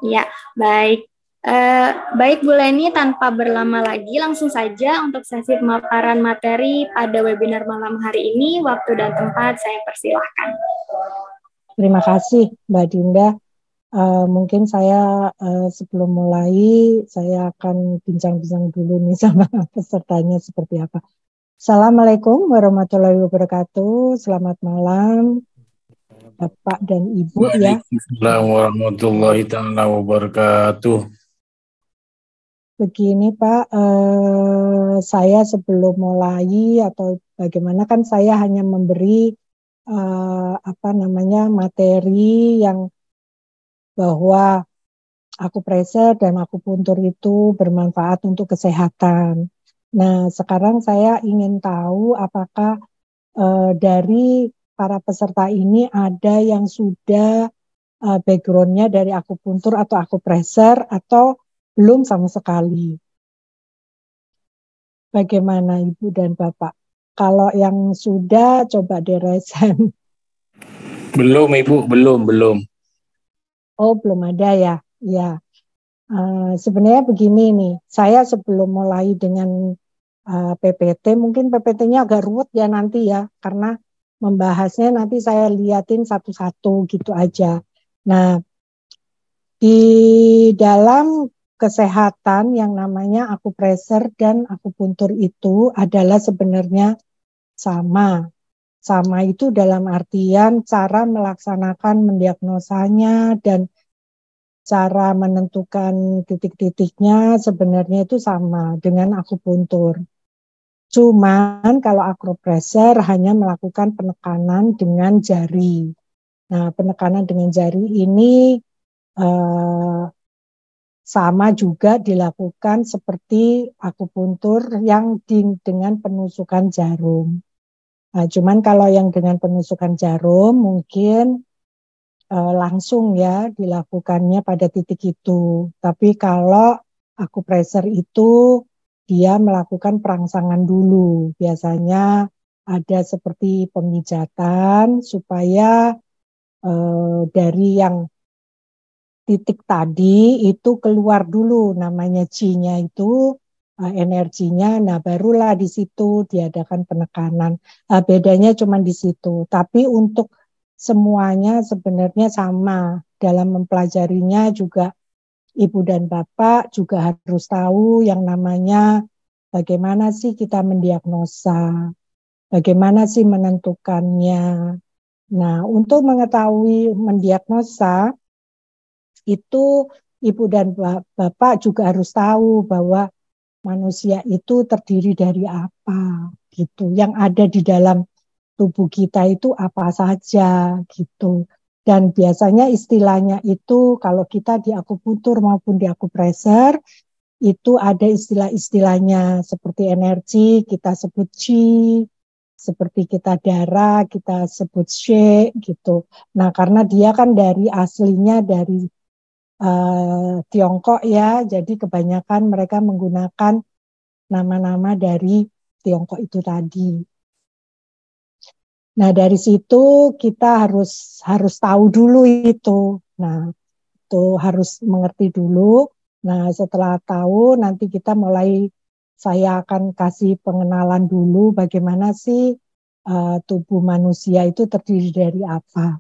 Ya, baik. Baik Bu Leni, tanpa berlama lagi, langsung saja untuk sesi pemaparan materi pada webinar malam hari ini, waktu dan tempat saya persilahkan. Terima kasih Mbak Dinda. Mungkin saya sebelum mulai, saya akan bincang-bincang dulu nih sama pesertanya seperti apa. Assalamualaikum warahmatullahi wabarakatuh. Selamat malam Bapak dan Ibu ya. Waalaikumsalam warahmatullahi wabarakatuh. Begini Pak, saya sebelum mulai atau bagaimana kan saya hanya memberi materi yang bahwa akupressure dan akupuntur itu bermanfaat untuk kesehatan. Nah, sekarang saya ingin tahu apakah dari para peserta ini ada yang sudah background-nya dari akupuntur atau akupressure atau belum sama sekali. Bagaimana Ibu dan Bapak? Kalau yang sudah coba diresen. Belum Ibu, belum. Oh, belum ada ya. Ya. Sebenarnya begini nih, saya sebelum mulai dengan PPT, mungkin PPT-nya agak ruwet ya nanti ya, karena membahasnya nanti saya liatin satu-satu gitu aja. Nah, di dalam kesehatan yang namanya akupressure dan akupuntur itu adalah sebenarnya sama. Sama itu dalam artian cara melaksanakan mendiagnosanya dan cara menentukan titik-titiknya sebenarnya itu sama dengan akupuntur. Cuman kalau akupressure hanya melakukan penekanan dengan jari. Nah, penekanan dengan jari ini sama juga dilakukan seperti akupuntur yang dengan penusukan jarum. Nah, cuman kalau yang dengan penusukan jarum mungkin langsung ya dilakukannya pada titik itu. Tapi kalau akupressure itu dia melakukan perangsangan dulu. Biasanya ada seperti pemijatan supaya dari yang titik tadi itu keluar dulu namanya Qi-nya itu energinya. Nah, barulah di situ diadakan penekanan. Bedanya cuma di situ. Tapi untuk semuanya sebenarnya sama. Dalam mempelajarinya juga Ibu dan Bapak juga harus tahu yang namanya bagaimana sih kita mendiagnosa, bagaimana sih menentukannya. Nah, untuk mengetahui mendiagnosa, itu Ibu dan Bapak juga harus tahu bahwa manusia itu terdiri dari apa gitu. Yang ada di dalam tubuh kita itu apa saja gitu. Dan biasanya istilahnya itu kalau kita di akupuntur maupun di akupressure itu ada istilah-istilahnya seperti energi kita sebut Qi, seperti kita darah kita sebut She gitu. Nah, karena dia kan dari aslinya dari Tiongkok ya, jadi kebanyakan mereka menggunakan nama-nama dari Tiongkok itu tadi. Nah, dari situ kita harus tahu dulu itu. Nah, itu harus mengerti dulu. Nah, setelah tahu nanti kita mulai saya akan kasih pengenalan dulu bagaimana sih tubuh manusia itu terdiri dari apa.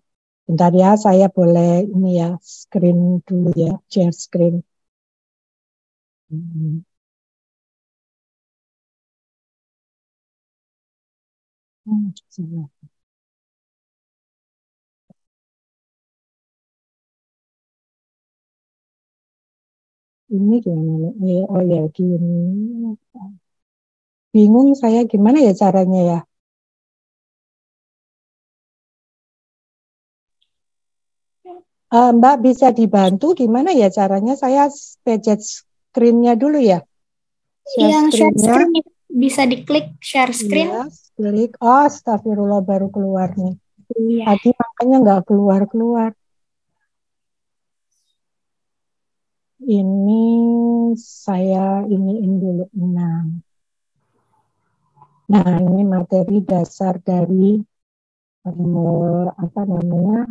Bentar ya, saya boleh ini ya, screen dulu ya, share screen. Ini gimana nih? Oh ya, gini. Bingung saya gimana ya caranya ya? Mbak bisa dibantu gimana ya caranya? Saya pencet screen-nya dulu ya. Share Yang share screen-nya. screen bisa diklik share screen. Iya, klik. Oh, astagfirullah baru keluar nih. Iya. Tadi makanya nggak keluar-keluar. Ini saya iniin dulu. Nah, ini materi dasar dari apa namanya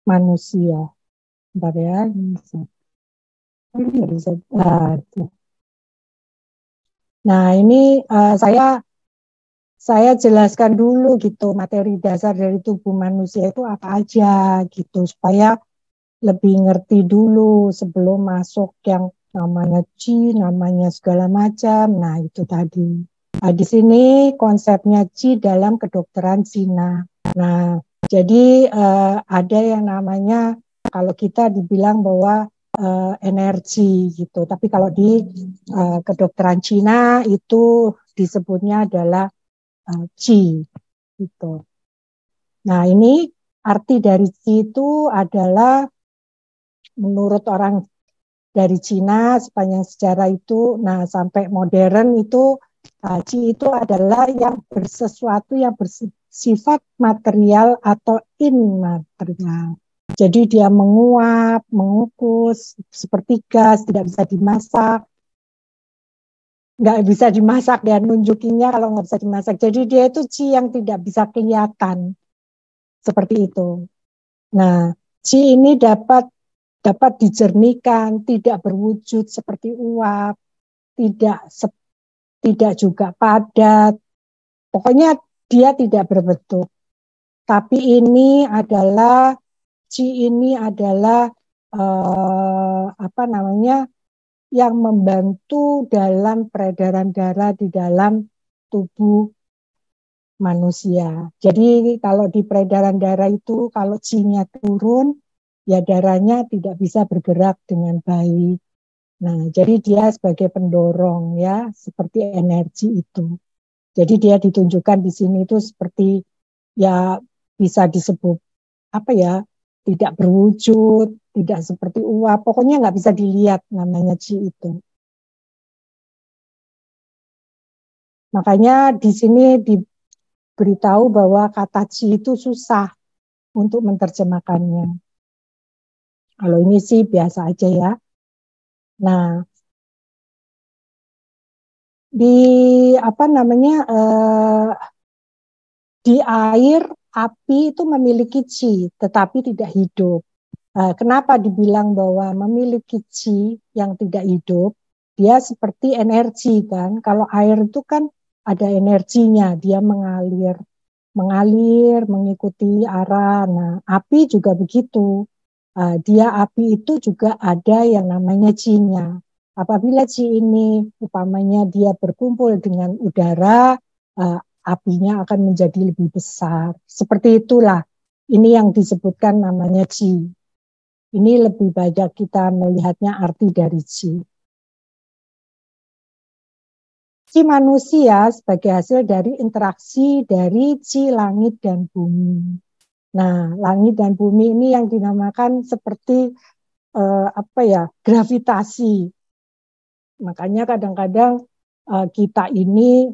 manusia. Bentar ya, ini bisa. Nah, ini saya jelaskan dulu gitu materi dasar dari tubuh manusia itu apa aja gitu supaya lebih ngerti dulu sebelum masuk yang namanya qi, namanya segala macam. Nah, itu tadi. Nah, di sini konsepnya qi dalam kedokteran Cina. Nah, jadi ada yang namanya kalau kita dibilang bahwa energi gitu. Tapi kalau di kedokteran Cina itu disebutnya adalah qi gitu. Nah, ini arti dari qi itu adalah menurut orang dari Cina sepanjang sejarah itu, nah sampai modern itu qi itu adalah yang bersesuatu yang bersifat material atau immaterial. Jadi dia menguap, mengukus seperti gas, tidak bisa dimasak, nggak bisa dimasak dan nunjukinya kalau nggak bisa dimasak. Jadi dia itu qi yang tidak bisa kelihatan seperti itu. Nah, qi ini dapat dijernihkan, tidak berwujud seperti uap, tidak juga padat. Pokoknya dia tidak berbentuk. Tapi ini adalah qi ini adalah apa namanya yang membantu dalam peredaran darah di dalam tubuh manusia. Jadi kalau di peredaran darah itu kalau qi-nya turun, ya darahnya tidak bisa bergerak dengan baik. Nah, jadi dia sebagai pendorong ya, seperti energi itu. Jadi dia ditunjukkan di sini itu seperti ya bisa disebut apa ya, tidak berwujud, tidak seperti uap, pokoknya nggak bisa dilihat namanya qi itu. Makanya di sini diberitahu bahwa kata qi itu susah untuk menerjemahkannya. Kalau ini sih biasa aja ya. Nah, di apa namanya di air api itu memiliki qi, tetapi tidak hidup. Kenapa dibilang bahwa memiliki qi yang tidak hidup? Dia seperti energi kan. Kalau air itu kan ada energinya, dia mengalir mengikuti arah. Nah, api juga begitu. Dia api itu juga ada yang namanya qi-nya. Apabila qi ini umpamanya dia berkumpul dengan udara, apinya akan menjadi lebih besar. Seperti itulah. Ini yang disebutkan namanya qi. Ini lebih banyak kita melihatnya arti dari qi. Qi manusia sebagai hasil dari interaksi dari qi langit dan bumi. Nah, langit dan bumi ini yang dinamakan seperti apa ya, gravitasi. Makanya kadang-kadang kita ini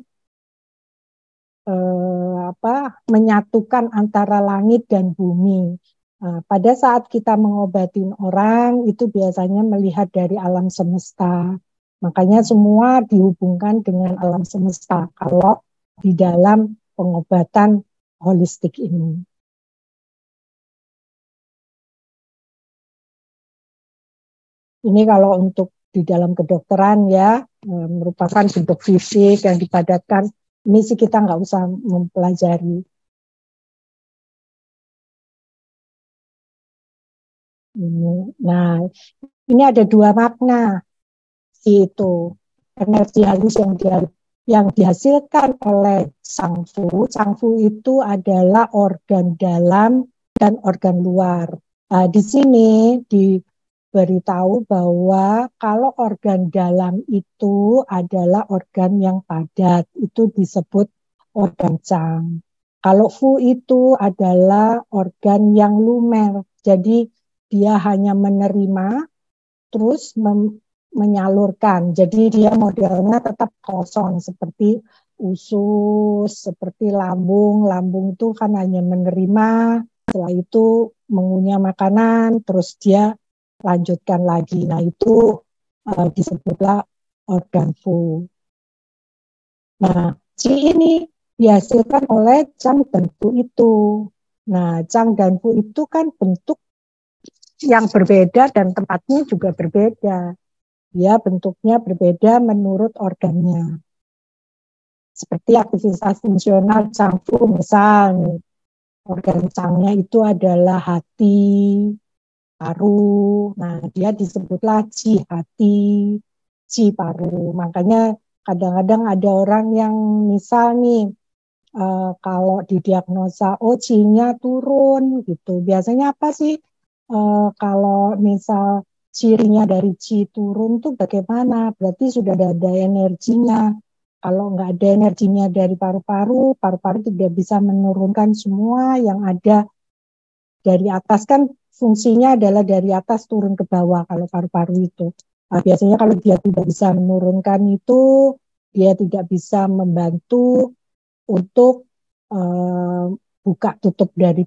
menyatukan antara langit dan bumi. Pada saat kita mengobatin orang itu biasanya melihat dari alam semesta. Makanya semua dihubungkan dengan alam semesta kalau di dalam pengobatan holistik ini. Ini kalau untuk di dalam kedokteran ya, merupakan bentuk fisik yang dipadatkan. Ini sih kita nggak usah mempelajari. Nah, ini ada dua makna itu energi halus yang dihasilkan oleh Changfu. Changfu itu adalah organ dalam dan organ luar. Di sini diberitahu bahwa kalau organ dalam itu adalah organ yang padat, itu disebut organ Chang. Kalau Fu itu adalah organ yang lumer, jadi dia hanya menerima terus menyalurkan. Jadi dia modelnya tetap kosong seperti usus, seperti lambung. Lambung itu kan hanya menerima, setelah itu mengunyah makanan, terus dia lanjutkan lagi. Nah itu disebutlah organ Fu. Nah, qi ini dihasilkan oleh Chang dan Fu itu. Nah, Chang dan Fu itu kan bentuk yang berbeda dan tempatnya juga berbeda. Ya, bentuknya berbeda menurut organnya. Seperti aktivitas fungsional cangfu, misalnya organ cangnya itu adalah hati, paru. Nah, dia disebutlah ci hati, ci paru. Makanya kadang-kadang ada orang yang misal nih, kalau didiagnosa, oh ci-nya turun gitu. Biasanya apa sih? Kalau misal cirinya dari ci turun tuh bagaimana? Berarti sudah ada energinya. Kalau nggak ada energinya dari paru-paru, paru-paru tidak bisa menurunkan semua yang ada dari atas. Kan fungsinya adalah dari atas turun ke bawah kalau paru-paru itu. Nah, biasanya kalau dia tidak bisa menurunkan itu, dia tidak bisa membantu untuk buka tutup dari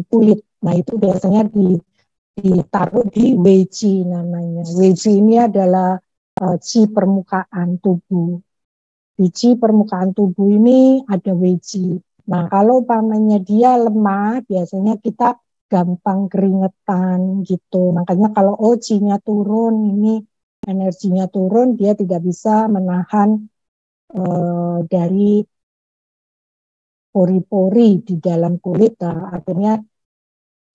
kulit. Nah, itu biasanya ditaruh di Weiqi namanya. Weiqi ini adalah qi permukaan tubuh. Di qi permukaan tubuh ini ada Weiqi. Nah, kalau umpamanya dia lemah, biasanya kita gampang keringetan gitu. Makanya kalau qi-nya turun, ini energinya turun, dia tidak bisa menahan dari pori-pori di dalam kulit, akhirnya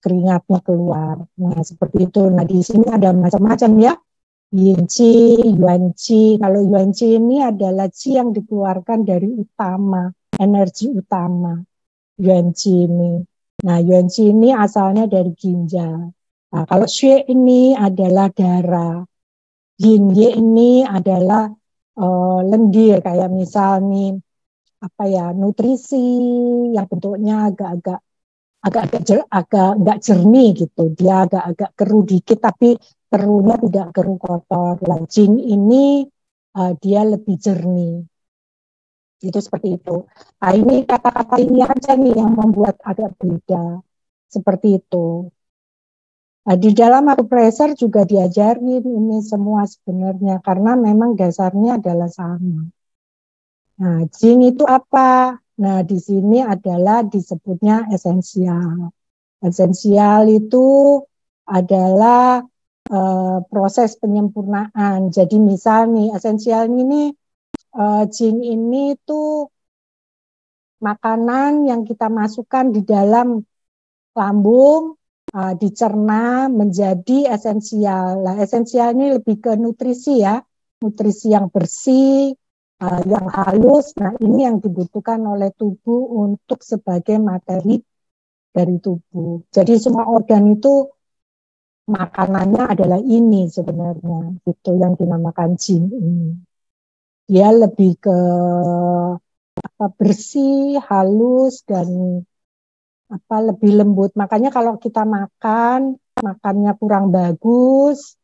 keringatnya keluar. Nah, seperti itu. Nah, di sini ada macam-macam ya. Yin Qi, Yuan Qi. Kalau Yuan Qi ini adalah Qi yang dikeluarkan dari utama, energi utama. Yuan Qi ini. Nah, Yuan Qi ini asalnya dari ginjal. Nah, kalau Xue ini adalah darah. Yin Ye ini adalah lendir, kayak misal nih, apa ya, nutrisi yang bentuknya agak-agak nggak jernih gitu, dia agak-agak keruh dikit tapi keruhnya tidak keruh kotor. Jing ini dia lebih jernih, itu seperti itu. Nah, ini kata-kata ini aja nih yang membuat agak beda seperti itu. Nah, di dalam acupressure juga diajarin ini semua sebenarnya karena memang dasarnya adalah sama. Nah, jing itu apa? Nah, di sini adalah disebutnya esensial. Esensial itu adalah proses penyempurnaan. Jadi misal nih, esensial ini, jing ini tuh makanan yang kita masukkan di dalam lambung, dicerna menjadi esensial. Nah, esensial ini lebih ke nutrisi ya, nutrisi yang bersih, yang halus. Nah, ini yang dibutuhkan oleh tubuh untuk sebagai materi dari tubuh. Jadi semua organ itu makanannya adalah ini sebenarnya, itu yang dinamakan jing ini. Dia lebih ke bersih, halus, dan lebih lembut. Makanya kalau kita makannya kurang bagus,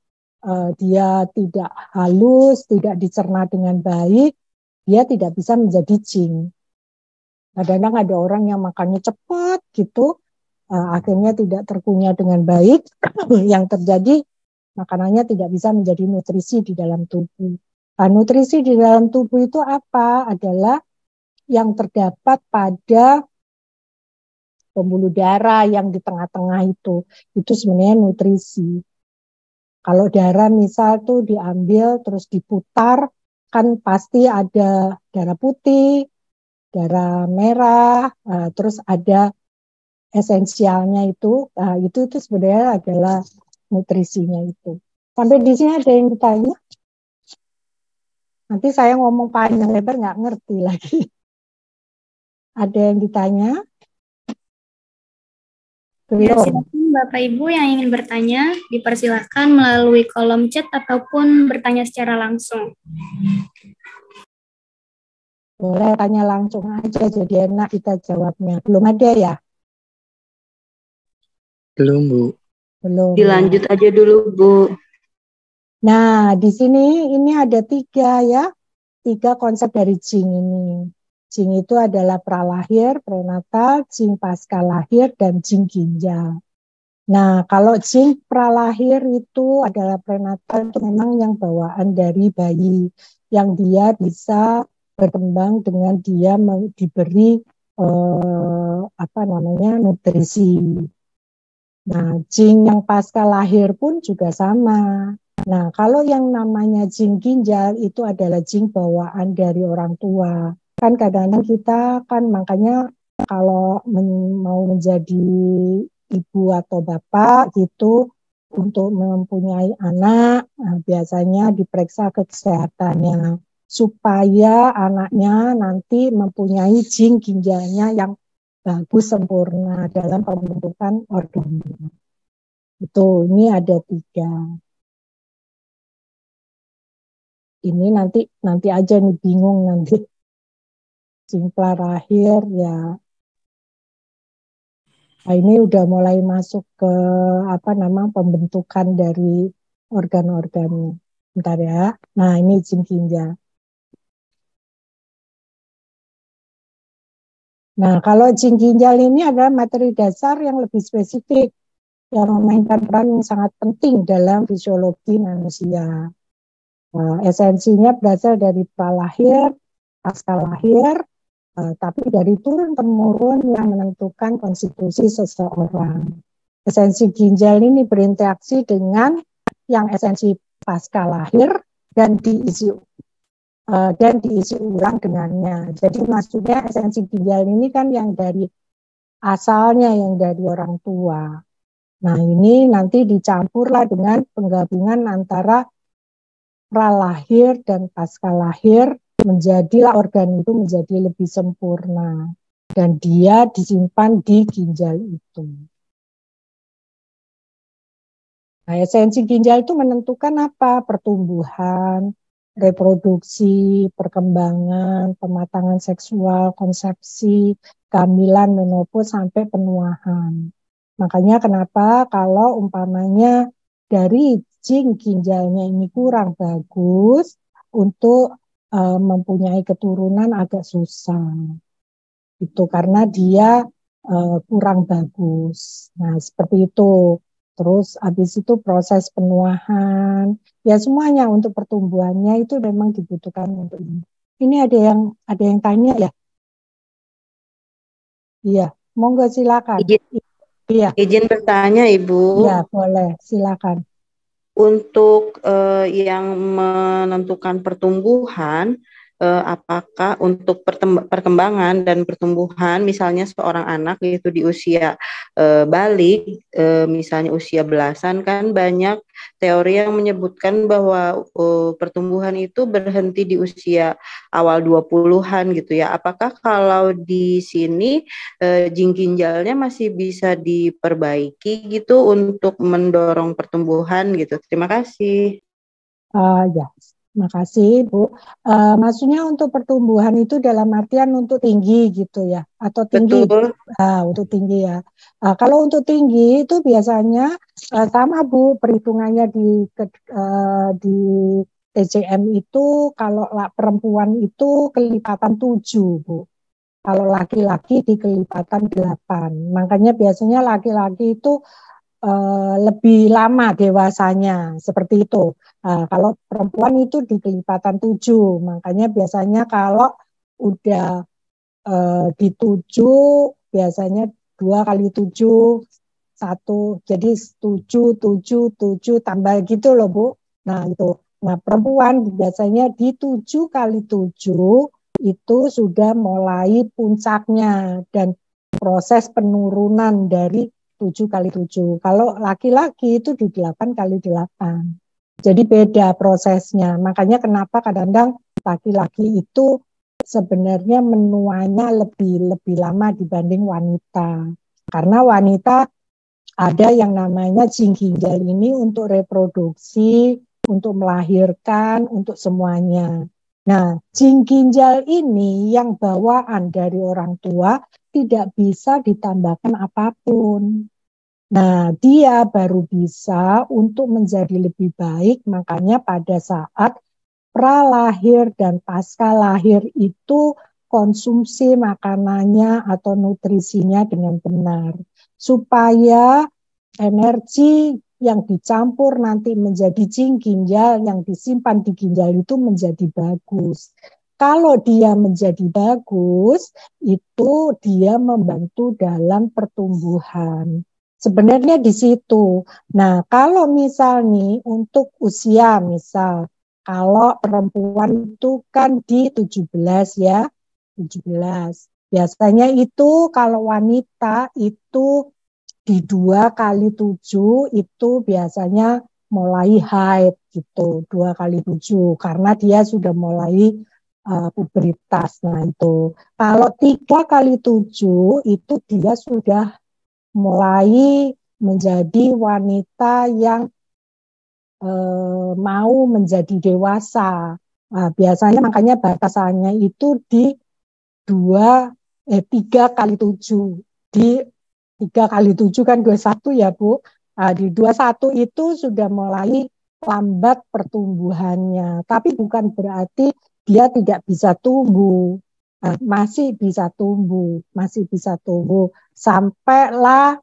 dia tidak halus, tidak dicerna dengan baik, dia tidak bisa menjadi jing. Kadang-kadang ada orang yang makannya cepat gitu, akhirnya tidak terkunyah dengan baik, yang terjadi makanannya tidak bisa menjadi nutrisi di dalam tubuh. Nah, nutrisi di dalam tubuh itu apa? Adalah yang terdapat pada pembuluh darah yang di tengah-tengah itu sebenarnya nutrisi. Kalau darah misal tuh diambil terus diputar, kan pasti ada darah putih, darah merah, terus ada esensialnya itu sebenarnya adalah nutrisinya itu. Sampai di sini ada yang ditanya? Nanti saya ngomong panjang lebar nggak ngerti lagi. Ada yang ditanya? Ya, silakan Bapak Ibu yang ingin bertanya, dipersilahkan melalui kolom chat ataupun bertanya secara langsung. Boleh tanya langsung aja, jadi enak kita jawabnya. Belum ada ya? Belum, Bu. Belum. Dilanjut aja dulu, Bu. Nah, di sini ini ada 3 ya. 3 konsep dari jing ini. Jing itu adalah pralahir, prenatal, jing pasca lahir, dan jing ginjal. Nah, kalau jing pralahir itu adalah prenatal, itu memang yang bawaan dari bayi, yang dia bisa berkembang dengan dia diberi nutrisi. Nah, jing yang pasca lahir pun juga sama. Nah, kalau yang namanya jing ginjal itu adalah jing bawaan dari orang tua. Kan kadang-kadang kita kan makanya kalau mau menjadi ibu atau bapak gitu untuk mempunyai anak, nah, biasanya diperiksa kesehatannya supaya anaknya nanti mempunyai jing ginjalnya yang bagus sempurna dalam pembentukan organnya. Itu, ini ada 3. Ini nanti aja nih bingung nanti. Simpla lahir ya. Nah, ini udah mulai masuk ke pembentukan dari organ-organnya. Bentar ya. Nah, ini jing ginjal. Nah, kalau jing ginjal ini adalah materi dasar yang lebih spesifik yang memainkan peran yang sangat penting dalam fisiologi manusia. Nah, esensinya berasal dari pralahir, pasca lahir, tapi dari turun-temurun yang menentukan konstitusi seseorang. Esensi ginjal ini berinteraksi dengan yang esensi pasca lahir dan diisi ulang dengannya. Jadi maksudnya esensi ginjal ini kan yang dari asalnya yang dari orang tua. Nah, ini nanti dicampurlah dengan penggabungan antara pralahir dan pasca lahir, menjadilah organ itu menjadi lebih sempurna dan dia disimpan di ginjal itu. Nah, esensi ginjal itu menentukan apa? Pertumbuhan, reproduksi, perkembangan, pematangan seksual, konsepsi, kehamilan, menopause sampai penuaan. Makanya kenapa kalau umpamanya dari jing ginjalnya ini kurang bagus untuk mempunyai keturunan agak susah. Itu karena dia kurang bagus. Nah, seperti itu. Terus habis itu proses penuahan. Ya semuanya untuk pertumbuhannya itu memang dibutuhkan untuk ini. Ini ada yang tanya ya? Iya, monggo silakan. Iya. Izin bertanya, Ibu. Iya, boleh, silakan. Untuk yang menentukan pertumbuhan, apakah untuk perkembangan dan pertumbuhan, misalnya seorang anak itu di usia balik, misalnya usia belasan, kan banyak teori yang menyebutkan bahwa pertumbuhan itu berhenti di usia awal 20-an gitu ya. Apakah kalau di sini jing ginjalnya masih bisa diperbaiki gitu untuk mendorong pertumbuhan gitu? Terima kasih. Ya, makasih Bu. Maksudnya untuk pertumbuhan itu dalam artian untuk tinggi gitu ya, atau tinggi? Betul. Untuk tinggi ya. Kalau untuk tinggi itu biasanya sama Bu, perhitungannya di TCM itu kalau perempuan itu kelipatan 7 Bu. Kalau laki-laki di kelipatan 8. Makanya biasanya laki-laki itu lebih lama dewasanya, seperti itu. Kalau perempuan itu di kelipatan 7, makanya biasanya kalau udah di 7, biasanya 2 kali 7, 1, jadi 7, 7, 7, tambah gitu loh Bu. Nah itu, nah perempuan biasanya di 7 kali 7, itu sudah mulai puncaknya dan proses penurunan dari 7 kali 7. Kalau laki-laki itu di 8 kali 8. Jadi beda prosesnya. Makanya kenapa kadang-kadang laki-laki itu sebenarnya menuanya lebih lama dibanding wanita. Karena wanita ada yang namanya jing ginjal ini untuk reproduksi, untuk melahirkan, untuk semuanya. Nah, jing ginjal ini yang bawaan dari orang tua tidak bisa ditambahkan apapun. Nah, dia baru bisa untuk menjadi lebih baik, makanya pada saat pralahir dan pasca lahir itu konsumsi makanannya atau nutrisinya dengan benar. Supaya energi yang dicampur nanti menjadi jing ginjal yang disimpan di ginjal itu menjadi bagus. Kalau dia menjadi bagus, itu dia membantu dalam pertumbuhan. Sebenarnya di situ. Nah, kalau misal nih untuk usia, misal kalau perempuan itu kan di 17 ya, 17. Biasanya itu kalau wanita itu di 2 kali 7 itu biasanya mulai haid gitu, 2 kali 7 karena dia sudah mulai pubertas. Nah itu kalau 3 kali 7 itu dia sudah mulai menjadi wanita yang mau menjadi dewasa. Nah, biasanya makanya batasannya itu di 3 kali 7. Di 3 kali 7 kan 21 ya Bu. Nah, di 21 itu sudah mulai lambat pertumbuhannya. Tapi bukan berarti dia tidak bisa tumbuh. Nah, masih bisa tumbuh. Masih bisa tumbuh. Sampailah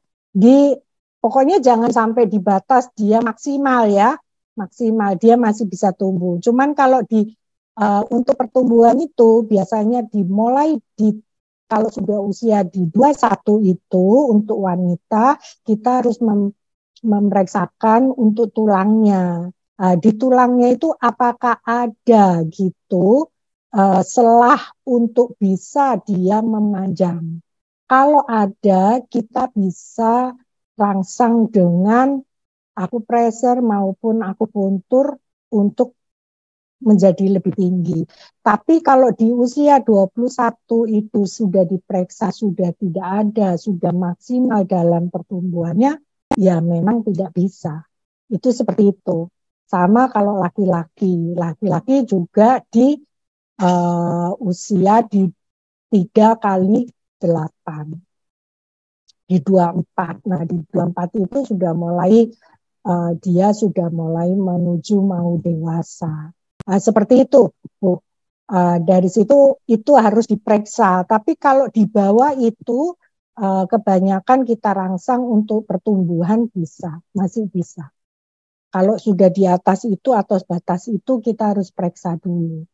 pokoknya jangan sampai di batas dia maksimal ya. Maksimal, dia masih bisa tumbuh. Cuman kalau untuk pertumbuhan itu biasanya dimulai kalau sudah usia di 21 itu untuk wanita kita harus memeriksakan untuk tulangnya. Di tulangnya itu apakah ada gitu selah untuk bisa dia memanjang. Kalau ada kita bisa rangsang dengan akupressur maupun akupuntur untuk menjadi lebih tinggi. Tapi kalau di usia 21 itu sudah diperiksa, sudah tidak ada, sudah maksimal dalam pertumbuhannya, ya memang tidak bisa. Itu seperti itu. Sama kalau laki-laki. Laki-laki juga di usia di 3 kali 8. Di 24. Nah, di 24 itu sudah mulai dia sudah mulai menuju mau dewasa. Seperti itu, Bu. Dari situ itu harus diperiksa. Tapi kalau di bawah itu kebanyakan kita rangsang untuk pertumbuhan bisa, masih bisa. Kalau sudah di atas itu atau batas itu kita harus periksa dulu.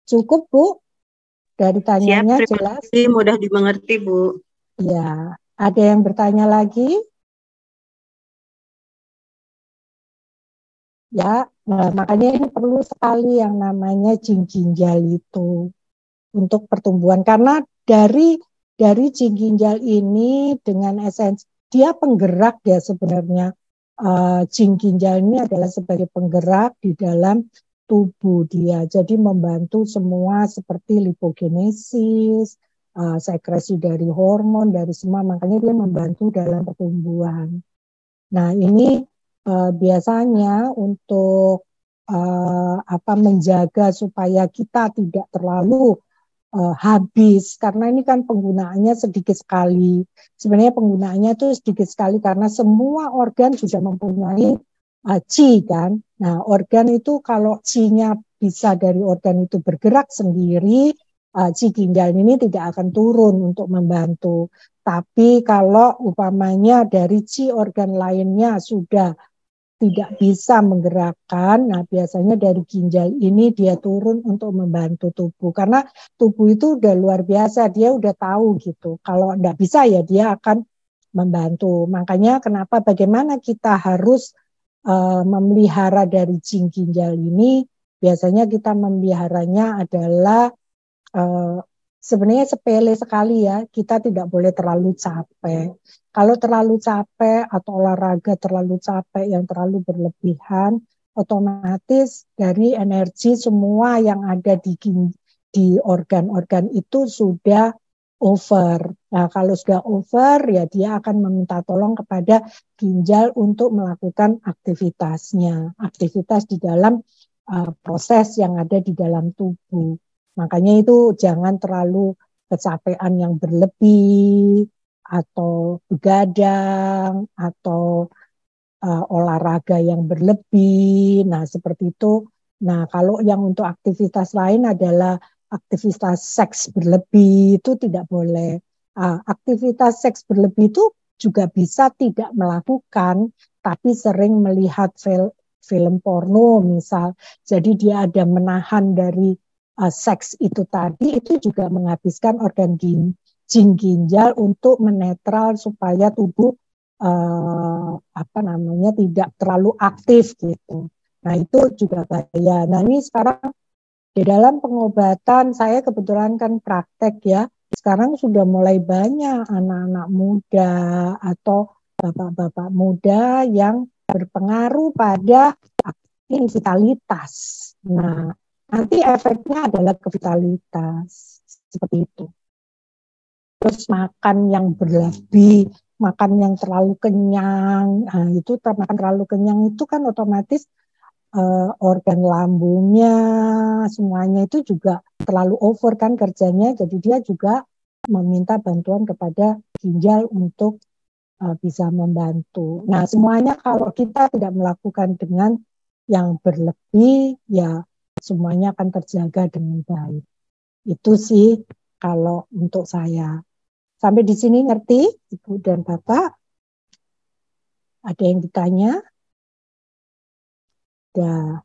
Cukup Bu? Dari tanyanya Siap, jelas? mudah dimengerti Bu. Ya, ada yang bertanya lagi? Ya, nah, makanya ini perlu sekali yang namanya ginjal itu untuk pertumbuhan karena dari ginjal ini dengan esensi dia penggerak ya sebenarnya. Ginjal ini adalah sebagai penggerak di dalam tubuh dia, jadi membantu semua seperti lipogenesis, sekresi dari hormon dari semua, makanya dia membantu dalam pertumbuhan. Nah ini biasanya untuk menjaga supaya kita tidak terlalu habis karena ini kan penggunaannya sedikit sekali. Sebenarnya penggunaannya itu sedikit sekali karena semua organ sudah mempunyai qi kan. Nah organ itu kalau qi-nya bisa dari organ itu bergerak sendiri, qi ginjal ini tidak akan turun untuk membantu. Tapi kalau umpamanya dari qi organ lainnya sudah tidak bisa menggerakkan, nah biasanya dari ginjal ini dia turun untuk membantu tubuh. Karena tubuh itu udah luar biasa, dia udah tahu gitu. Kalau enggak bisa ya dia akan membantu. Makanya kenapa bagaimana kita harus memelihara dari ginjal ini, biasanya kita memeliharanya adalah sebenarnya sepele sekali ya, kita tidak boleh terlalu capek. Kalau terlalu capek atau olahraga terlalu capek yang terlalu berlebihan, otomatis dari energi semua yang ada di organ-organ itu sudah over. Nah, kalau sudah over ya dia akan meminta tolong kepada ginjal untuk melakukan aktivitasnya, aktivitas di dalam proses yang ada di dalam tubuh. Makanya itu jangan terlalu kecapean yang berlebih atau begadang atau olahraga yang berlebih. Nah, seperti itu. Nah, kalau yang untuk aktivitas lain adalah aktivitas seks berlebih itu tidak boleh. Aktivitas seks berlebih itu juga bisa tidak melakukan, tapi sering melihat film porno misal. Jadi dia ada menahan dari seks itu tadi, itu juga menghabiskan organ zinc ginjal untuk menetral supaya tubuh tidak terlalu aktif gitu. Nah itu juga bahaya. Nah ini sekarang di dalam pengobatan saya kebetulan kan praktek ya. Sekarang sudah mulai banyak anak-anak muda atau bapak-bapak muda yang berpengaruh pada vitalitas. Nah, nanti efeknya adalah ke vitalitas seperti itu. Terus makan yang berlebih, makan yang terlalu kenyang, itu makan terlalu kenyang itu kan otomatis organ lambungnya semuanya itu juga terlalu over kan kerjanya, jadi dia juga meminta bantuan kepada ginjal untuk bisa membantu. Nah semuanya kalau kita tidak melakukan dengan yang berlebih, ya semuanya akan terjaga dengan baik. Itu sih kalau untuk saya. Sampai di sini ngerti Ibu dan Bapak? Ada yang ditanya? Dah.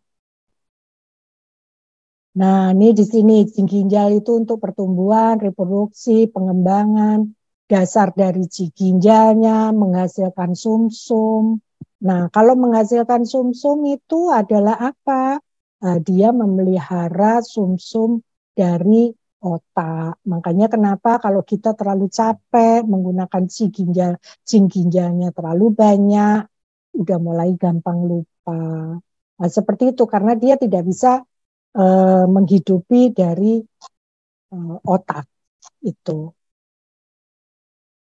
Nah, ini di sini zinc ginjal itu untuk pertumbuhan, reproduksi, pengembangan, dasar dari ginjalnya menghasilkan sumsum. Nah, kalau menghasilkan sumsum itu adalah apa? Dia memelihara sumsum dari otak. Makanya kenapa kalau kita terlalu capek menggunakan zinc ginjalnya terlalu banyak, udah mulai gampang lupa. Nah, seperti itu karena dia tidak bisa menghidupi dari otak itu.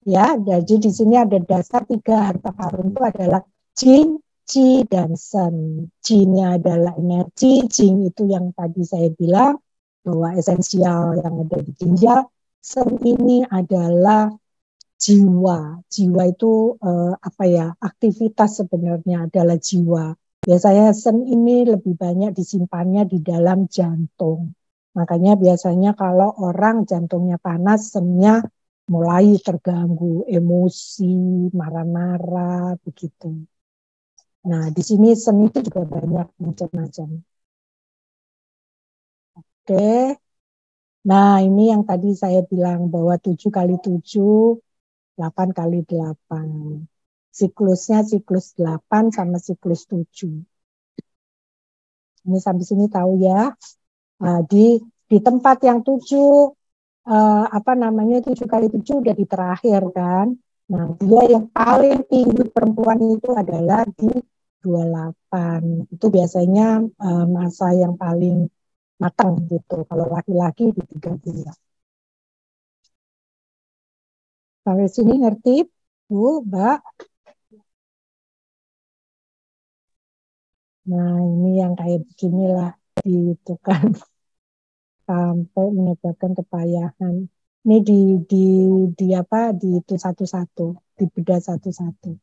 Ya, jadi di sini ada dasar 3 harta karun itu adalah jin, qi, dan sen. Jinnya adalah energi, jin itu yang tadi saya bilang bahwa esensial yang ada di ginjal. Sen ini adalah jiwa. Jiwa itu aktivitas sebenarnya adalah jiwa. Biasanya sen ini lebih banyak disimpannya di dalam jantung. Makanya biasanya kalau orang jantungnya panas, sennya mulai terganggu, emosi, marah-marah, begitu. Nah, di sini sen itu juga banyak macam-macam. Oke. Nah, ini yang tadi saya bilang bahwa 7 kali 7, 8 kali 8. Siklusnya siklus 8 sama siklus 7. Ini sampai sini tahu ya. Di tempat yang 7 7 kali 7 udah di terakhir kan. Nah, dia yang paling tinggi perempuan itu adalah di 28. Itu biasanya masa yang paling matang gitu. Kalau laki-laki di 30. Sampai sini ngerti, Bu, Mbak? Nah, ini yang kayak beginilah gitu kan. Sampai menyebabkan kepayahan. Ini di itu satu-satu, dibedah satu-satu.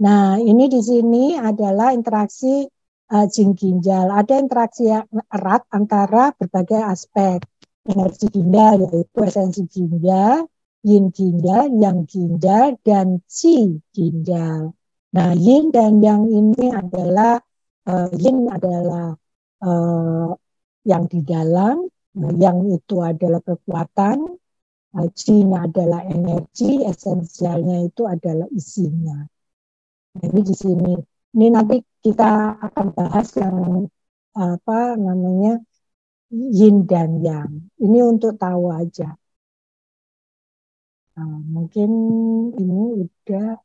Nah, ini di sini adalah interaksi zinc ginjal. Ada interaksi yang erat antara berbagai aspek energi ginjal, yaitu esensi ginjal, yin ginjal, yang ginjal, dan qi ginjal. Nah, yin dan yang ini adalah yin adalah yang di dalam, yang itu adalah kekuatan, qi-nya adalah energi, esensialnya itu adalah isinya. Nah, ini di sini. Ini nanti kita akan bahas yang yin dan yang. Ini untuk tahu aja. Nah, mungkin ini udah.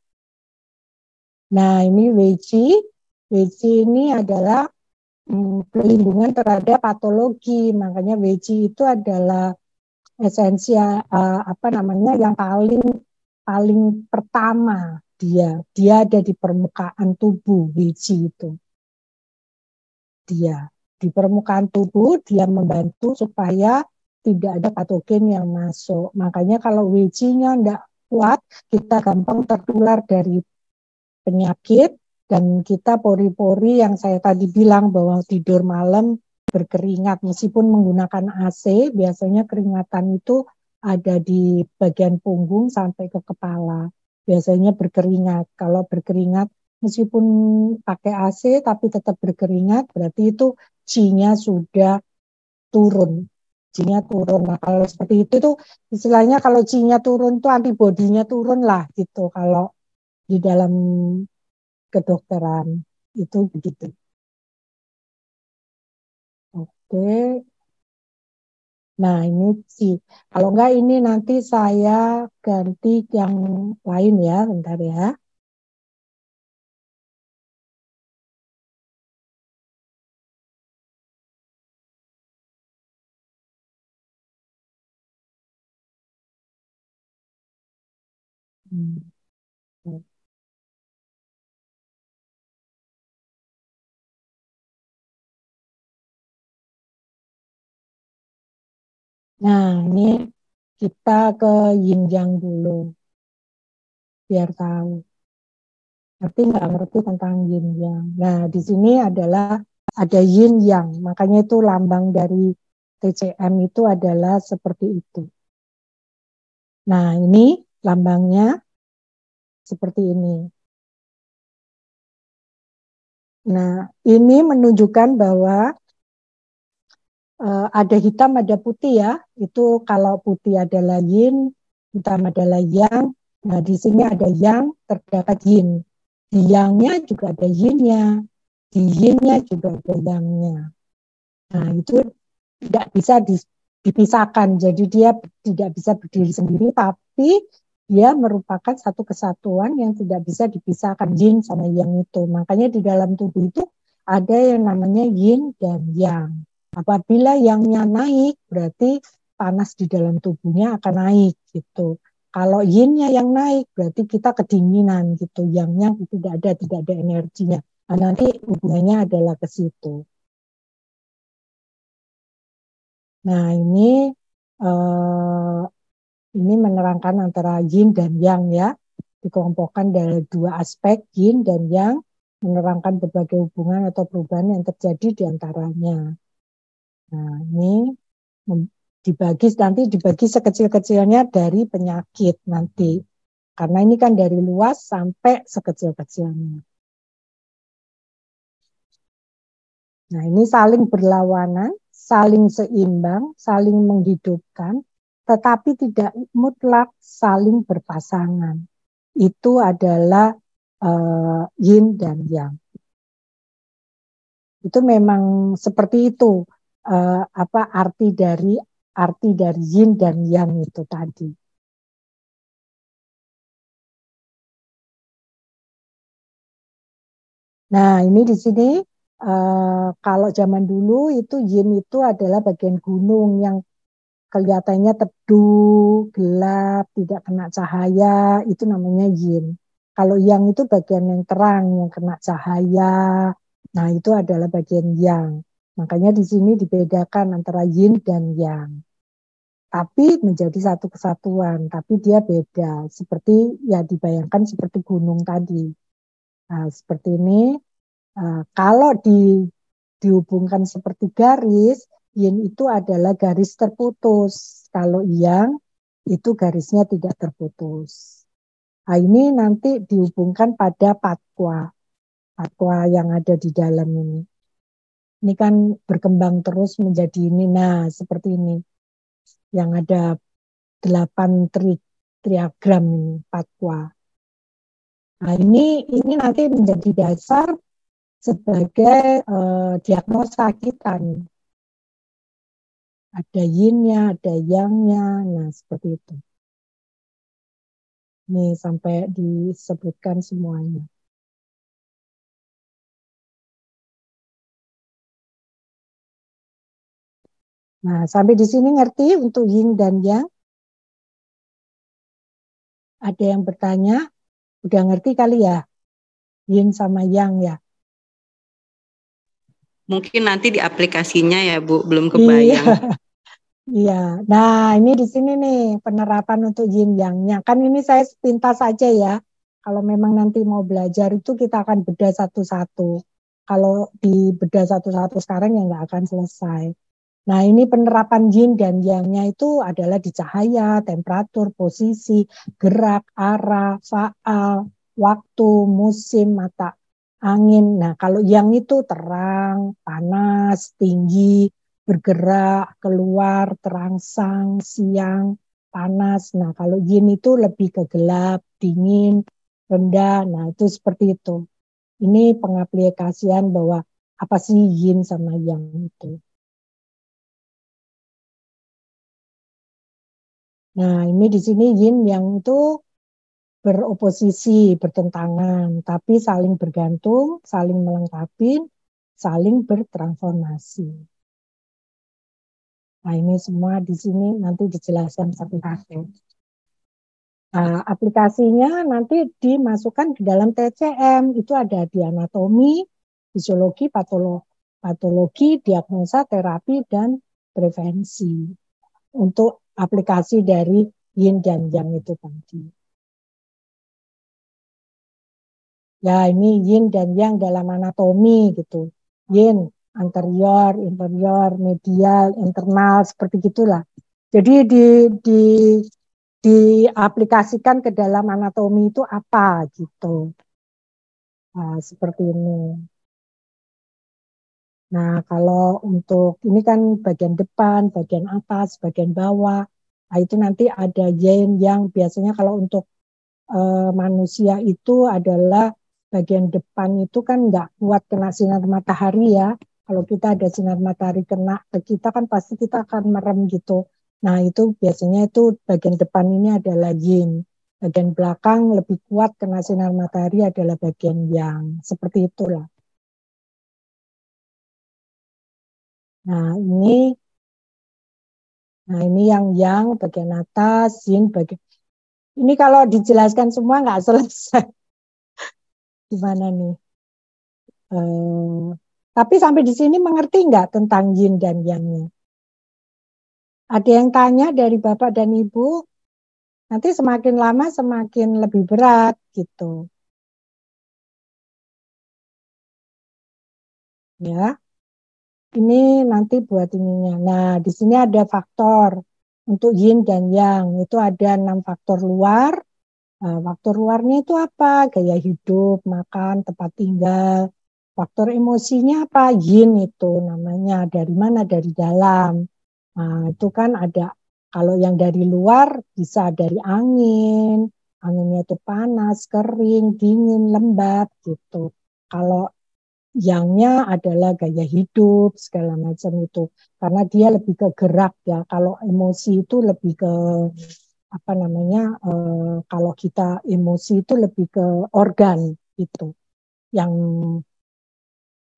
Nah, ini Weiqi. Weiqi ini adalah perlindungan terhadap patologi. Makanya Weiqi itu adalah esensial yang paling pertama dia ada di permukaan tubuh. Weiqi itu dia di permukaan tubuh, dia membantu supaya tidak ada patogen yang masuk. Makanya kalau Weiqi-nya tidak kuat, kita gampang tertular dari penyakit, dan kita pori-pori yang saya tadi bilang bahwa tidur malam berkeringat, meskipun menggunakan AC, biasanya keringatan itu ada di bagian punggung sampai ke kepala. Biasanya berkeringat. Kalau berkeringat Meskipun pakai AC tapi tetap berkeringat, berarti itu Qi-nya sudah turun. Qi-nya turun. Nah, kalau seperti itu tuh istilahnya kalau Qi-nya turun tuh antibodinya turun lah gitu kalau di dalam kedokteran itu begitu. Oke. Nah, ini sih. Kalau enggak ini nanti saya ganti yang lain ya, bentar ya. Hmm. Nah, ini kita ke yin yang dulu, biar tahu. Ngerti nggak ngerti tentang yin yang? Nah, di sini adalah ada yin yang, makanya itu lambang dari TCM itu adalah seperti itu. Nah, ini lambangnya seperti ini. Nah, ini menunjukkan bahwa ada hitam, ada putih ya. Itu kalau putih adalah yin, hitam adalah yang. Nah, di sini ada yang, terdapat yin. Di yangnya juga ada yin-nya. Di yin-nya juga ada yang-nya. Nah, itu tidak bisa dipisahkan. Jadi dia tidak bisa berdiri sendiri, tapi dia merupakan satu kesatuan yang tidak bisa dipisahkan, yin sama yang itu. Makanya di dalam tubuh itu ada yang namanya yin dan yang. Apabila yangnya naik, berarti panas di dalam tubuhnya akan naik gitu. Kalau yin-nya yang naik, berarti kita kedinginan gitu. Yang-nya tidak ada energinya. Nah, nanti hubungannya adalah ke situ. Nah, ini menerangkan antara yin dan yang ya. Dikelompokkan dari dua aspek, yin dan yang, menerangkan berbagai hubungan atau perubahan yang terjadi di antaranya. Nah, ini dibagi sekecil-kecilnya dari penyakit nanti. Karena ini kan dari luas sampai sekecil-kecilnya. Nah, ini saling berlawanan, saling seimbang, saling menghidupkan, tetapi tidak mutlak saling berpasangan. Itu adalah yin dan yang. Itu memang seperti itu arti dari yin dan yang itu tadi. Nah, ini di sini kalau zaman dulu itu yin itu adalah bagian gunung yang kelihatannya teduh, gelap, tidak kena cahaya, itu namanya yin. Kalau yang itu bagian yang terang, yang kena cahaya, nah itu adalah bagian yang. Makanya di sini dibedakan antara yin dan yang. Tapi menjadi satu kesatuan, tapi dia beda. Seperti ya dibayangkan seperti gunung tadi. Nah, seperti ini. Kalau dihubungkan seperti garis, yin itu adalah garis terputus. Kalau yang itu garisnya tidak terputus. Nah, ini nanti dihubungkan pada patwa yang ada di dalam ini. Ini kan berkembang terus menjadi ini. Nah, seperti ini. Yang ada 8 triagram ini, patwa. Nah, ini nanti menjadi dasar sebagai diagnosa kita nih. Ada yin-nya, ada yang-nya, nah seperti itu. Nih sampai disebutkan semuanya. Nah, sampai di sini ngerti untuk yin dan yang? Ada yang bertanya? Udah ngerti kali ya? Yin sama yang ya? Mungkin nanti di aplikasinya ya Bu, belum kebayang. Iya. Nah, ini di sini nih penerapan untuk yin yang-nya. Kan ini saya sepintas saja ya. Kalau memang nanti mau belajar itu kita akan bedah satu-satu. Kalau di bedah satu-satu sekarang ya nggak akan selesai. Nah, ini penerapan yin dan yang-nya itu adalah di cahaya, temperatur, posisi, gerak, arah, faal. waktu, musim, mata angin. Nah, kalau yang itu terang, panas, tinggi, bergerak, keluar, terangsang, siang, panas. Nah, kalau yin itu lebih ke gelap, dingin, rendah. Nah, itu seperti itu. Ini pengaplikasian bahwa apa sih yin sama yang itu. Nah, ini di sini yin yang itu beroposisi, bertentangan, tapi saling bergantung, saling melengkapi, saling bertransformasi. Nah, ini semua di sini nanti dijelaskan satu-satu. Nah, aplikasinya nanti dimasukkan ke dalam TCM, itu ada di anatomi, fisiologi, patologi, diagnosa, terapi, dan prevensi. Untuk aplikasi dari yin dan yang itu tadi. Ya, ini yin dan yang dalam anatomi gitu. Yin anterior, inferior, medial, internal, seperti gitulah. Jadi diaplikasikan ke dalam anatomi itu apa gitu. Nah, seperti ini. Nah, kalau untuk ini kan bagian depan, bagian atas, bagian bawah. Nah, itu nanti ada yin yang biasanya kalau untuk manusia itu adalah bagian depan itu kan nggak kuat kena sinar matahari ya. Kalau kita ada sinar matahari kena ke kita kan pasti kita akan merem gitu. Nah itu biasanya itu bagian depan ini adalah yin. Bagian belakang lebih kuat kena sinar matahari adalah bagian yang. Seperti itulah. Nah ini yang bagian atas, yin bagian. Ini kalau dijelaskan semua nggak selesai. Gimana nih? Tapi sampai di sini mengerti nggak tentang yin dan yang-nya? Ada yang tanya dari Bapak dan Ibu? Nanti semakin lama semakin lebih berat gitu. Ya. Ini nanti buat ininya. Nah, di sini ada faktor untuk yin dan yang. Itu ada 6 faktor luar. Nah, faktor luarnya itu apa? Gaya hidup, makan, tempat tinggal. Faktor emosinya apa? Yin itu namanya. Dari mana? Dari dalam. Nah, itu kan ada. Kalau yang dari luar bisa dari angin. Anginnya itu panas, kering, dingin, lembab gitu. Kalau yangnya adalah gaya hidup segala macam itu karena dia lebih ke gerak ya. Kalau emosi itu lebih ke apa namanya kalau kita emosi itu lebih ke organ itu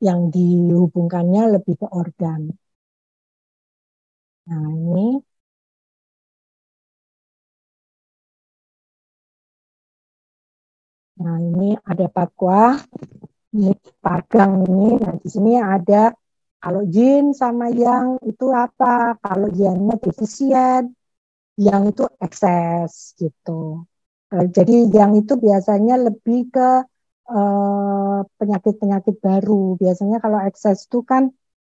yang dihubungkannya lebih ke organ. Nah ini ada patwa, ini pagang ini. Nah di sini ada kalau yin sama yang itu apa? Kalau yangnya defisien, yang itu ekses gitu. Jadi yang itu biasanya lebih ke penyakit-penyakit baru. Biasanya kalau ekses itu kan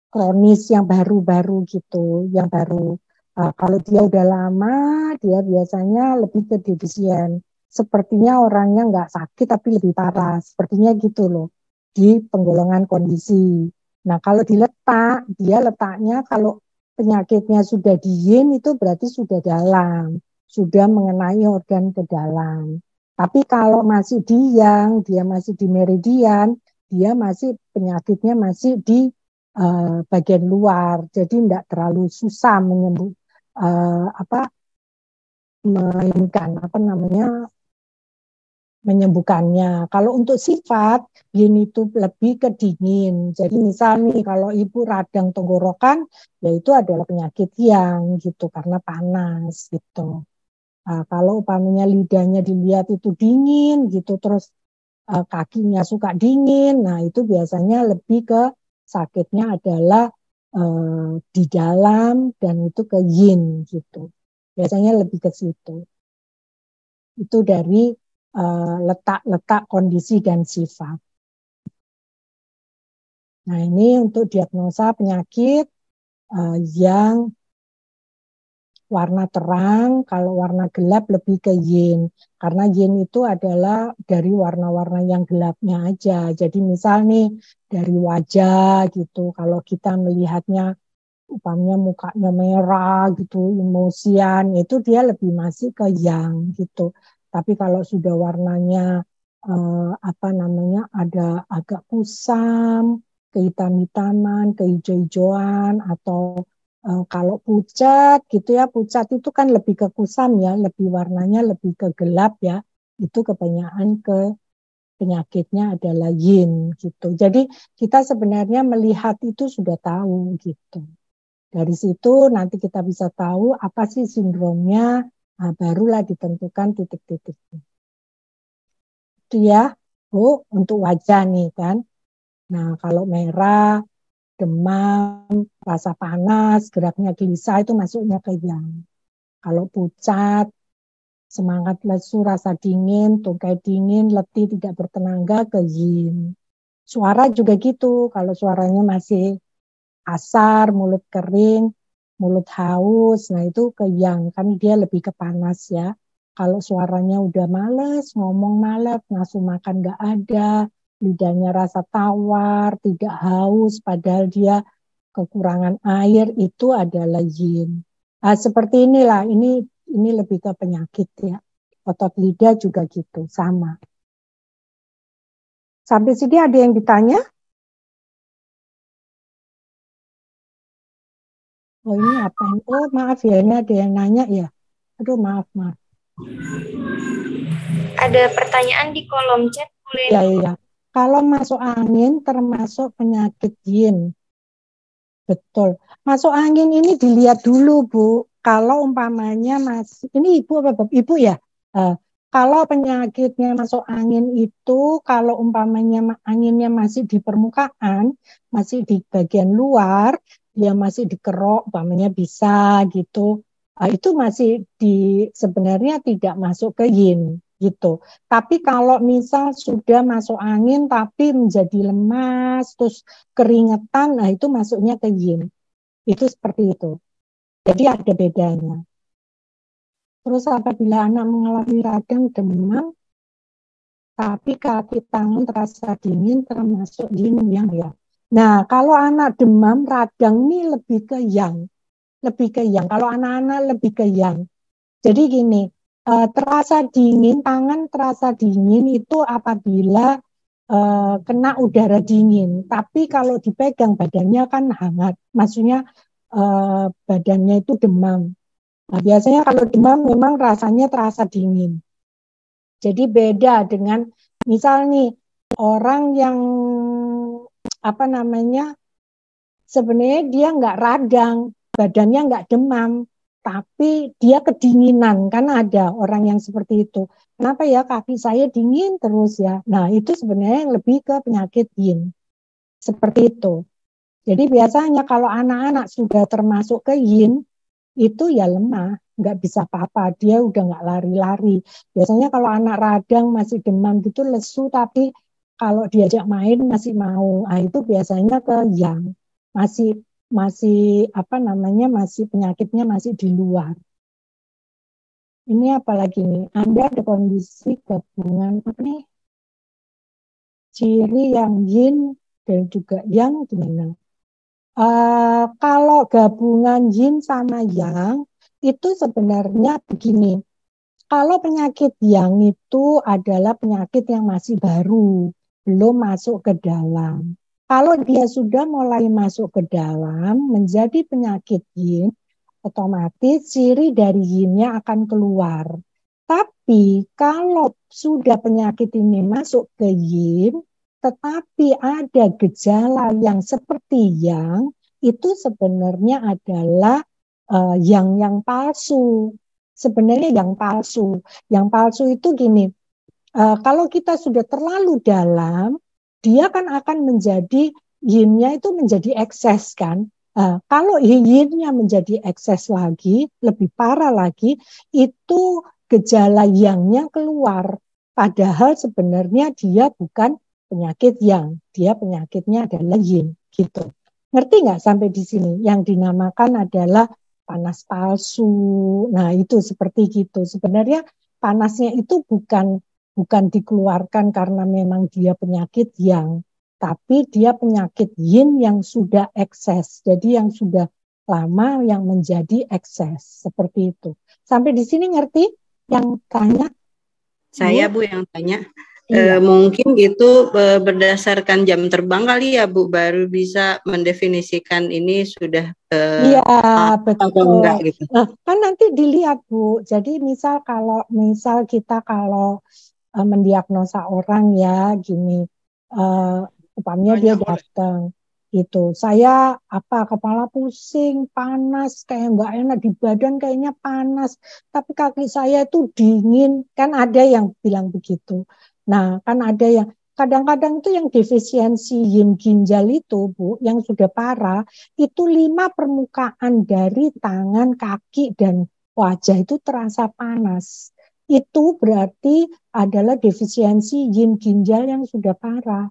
kronis yang baru-baru gitu, yang baru. Kalau dia udah lama, dia biasanya lebih ke defisien. Sepertinya orangnya nggak sakit tapi lebih parah. Sepertinya gitu loh di penggolongan kondisi. Nah kalau diletak, dia letaknya kalau penyakitnya sudah di yin itu berarti sudah dalam, sudah mengenai organ ke dalam. Tapi kalau masih di yang, dia masih di meridian, dia masih penyakitnya masih di bagian luar, jadi tidak terlalu susah menyembuhkannya. Kalau untuk sifat, yin itu lebih ke dingin. Jadi misal nih kalau ibu radang tenggorokan, ya itu adalah penyakit yang gitu karena panas gitu. Kalau umpamanya lidahnya dilihat itu dingin gitu, terus kakinya suka dingin, nah itu biasanya lebih ke sakitnya adalah di dalam dan itu ke yin gitu. Biasanya lebih ke situ. Itu dari letak-letak kondisi dan sifat. Nah ini untuk diagnosa penyakit yang warna terang, kalau warna gelap lebih ke yin. Karena yin itu adalah dari warna-warna yang gelapnya aja. Jadi misal nih dari wajah gitu, kalau kita melihatnya umpamanya mukanya merah gitu, emosian, itu dia lebih masih ke yang gitu. Tapi kalau sudah warnanya ada agak kusam, kehitam-hitaman, kehijau-hijauan, atau kalau pucat gitu ya, pucat itu kan lebih ke kusam ya, lebih warnanya lebih ke gelap ya, itu kebanyakan ke penyakitnya adalah yin gitu. Jadi kita sebenarnya melihat itu sudah tahu gitu. Dari situ nanti kita bisa tahu apa sih sindromnya, nah, barulah ditentukan titik-titiknya. Itu ya, Bu, untuk wajah nih kan. Nah, kalau merah, demam, rasa panas, geraknya gelisah itu masuknya ke yang. Kalau pucat, semangat lesu, rasa dingin, tungkai dingin, letih, tidak bertenaga ke yin. Suara juga gitu, kalau suaranya masih kasar, mulut kering, mulut haus, nah itu ke yang, kan dia lebih ke panas ya. Kalau suaranya udah males, ngomong males, nafsu makan nggak ada, lidahnya rasa tawar, tidak haus, padahal dia kekurangan air, itu adalah yin. Nah, seperti inilah, ini lebih ke penyakit ya. Otot lidah juga gitu, sama. Sampai sini ada yang ditanya? Oh ini apa? Oh maaf ya, ini ada yang nanya ya. Aduh maaf. Ada pertanyaan di kolom chat, boleh? Iya. Kalau masuk angin termasuk penyakit yin. Betul. Masuk angin ini dilihat dulu, Bu. Kalau umpamanya masih, ini Ibu apa Bapak? Ibu ya? Kalau penyakitnya masuk angin itu, kalau umpamanya anginnya masih di permukaan, masih di bagian luar, dia masih dikerok, umpamanya bisa gitu. Itu masih sebenarnya tidak masuk ke yin gitu. Tapi kalau misal sudah masuk angin tapi menjadi lemas, terus keringetan, nah itu masuknya ke yin. Itu seperti itu. Jadi ada bedanya. Terus apabila anak mengalami radang demam, tapi kaki tangan terasa dingin, termasuk yin yang ya. Nah, kalau anak demam radang ini lebih ke yang. Kalau anak-anak lebih ke yang. Jadi gini, terasa dingin, tangan terasa dingin itu apabila kena udara dingin. Tapi kalau dipegang badannya kan hangat. Maksudnya badannya itu demam. Nah, biasanya kalau demam memang rasanya terasa dingin. Jadi beda dengan misal nih orang yang sebenarnya dia nggak radang, badannya nggak demam, tapi dia kedinginan. Kan ada orang yang seperti itu. Kenapa ya kaki saya dingin terus ya? Nah itu sebenarnya yang lebih ke penyakit yin. Seperti itu. Jadi biasanya kalau anak-anak sudah termasuk ke yin, itu ya lemah, nggak bisa apa-apa, dia udah nggak lari-lari. Biasanya kalau anak radang masih demam gitu lesu, tapi kalau diajak main masih mau. Nah, itu biasanya ke yang masih masih penyakitnya masih di luar. Ini apalagi nih? Anda ada kondisi gabungan apa nih? Ciri yang yin dan juga yang gimana? Kalau gabungan yin sama yang itu sebenarnya begini. Kalau penyakit yang itu adalah penyakit yang masih baru, belum masuk ke dalam. Kalau dia sudah mulai masuk ke dalam, menjadi penyakit yin, otomatis ciri dari yinnya akan keluar. Tapi kalau sudah penyakit ini masuk ke yin, tetapi ada gejala yang seperti yang, itu sebenarnya adalah yang palsu. Sebenarnya yang palsu. Yang palsu itu gini, kalau kita sudah terlalu dalam, dia kan akan menjadi yin-nya itu menjadi ekses kan. Kalau yin-nya menjadi ekses lagi, lebih parah lagi, itu gejala yang-nya keluar. Padahal sebenarnya dia bukan penyakit yang, dia penyakitnya adalah yin gitu. Ngerti nggak sampai di sini? Yang dinamakan adalah panas palsu. Nah, itu seperti gitu. Sebenarnya panasnya itu bukan dikeluarkan karena memang dia penyakit yang, tapi dia penyakit yin yang sudah ekses. Jadi yang sudah lama yang menjadi ekses. Seperti itu. Sampai di sini ngerti yang tanya? Saya Bu yang tanya. Iya. Mungkin itu berdasarkan jam terbang kali ya Bu, baru bisa mendefinisikan ini sudah Iya, atau betul. enggak gitu. Nah, kan nanti dilihat Bu. Jadi misal kita mendiagnosa orang ya gini, umpamanya dia datang gitu, saya kepala pusing, panas, kayak nggak enak di badan, kayaknya panas, tapi kaki saya itu dingin, kan ada yang bilang begitu. Nah, kan ada yang kadang-kadang itu yang defisiensi yin ginjal itu Bu, yang sudah parah, itu 5 permukaan dari tangan, kaki, dan wajah itu terasa panas. Itu berarti adalah defisiensi yin ginjal yang sudah parah,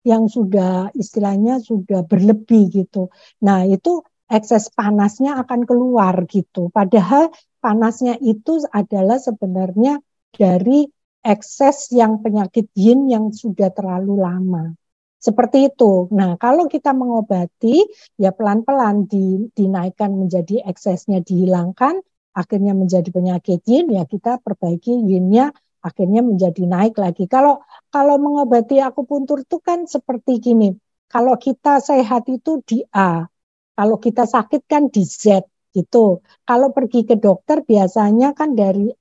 yang sudah istilahnya sudah berlebih gitu. Nah, itu ekses panasnya akan keluar gitu. Padahal panasnya itu adalah sebenarnya dari ekses yang penyakit yin yang sudah terlalu lama. Seperti itu. Nah, kalau kita mengobati, ya pelan-pelan dinaikkan menjadi eksesnya dihilangkan, akhirnya menjadi penyakit yin, ya kita perbaiki yinnya, akhirnya menjadi naik lagi. Kalau mengobati akupuntur itu kan seperti gini, kalau kita sehat itu di A, kalau kita sakit kan di Z gitu. Kalau pergi ke dokter biasanya kan dari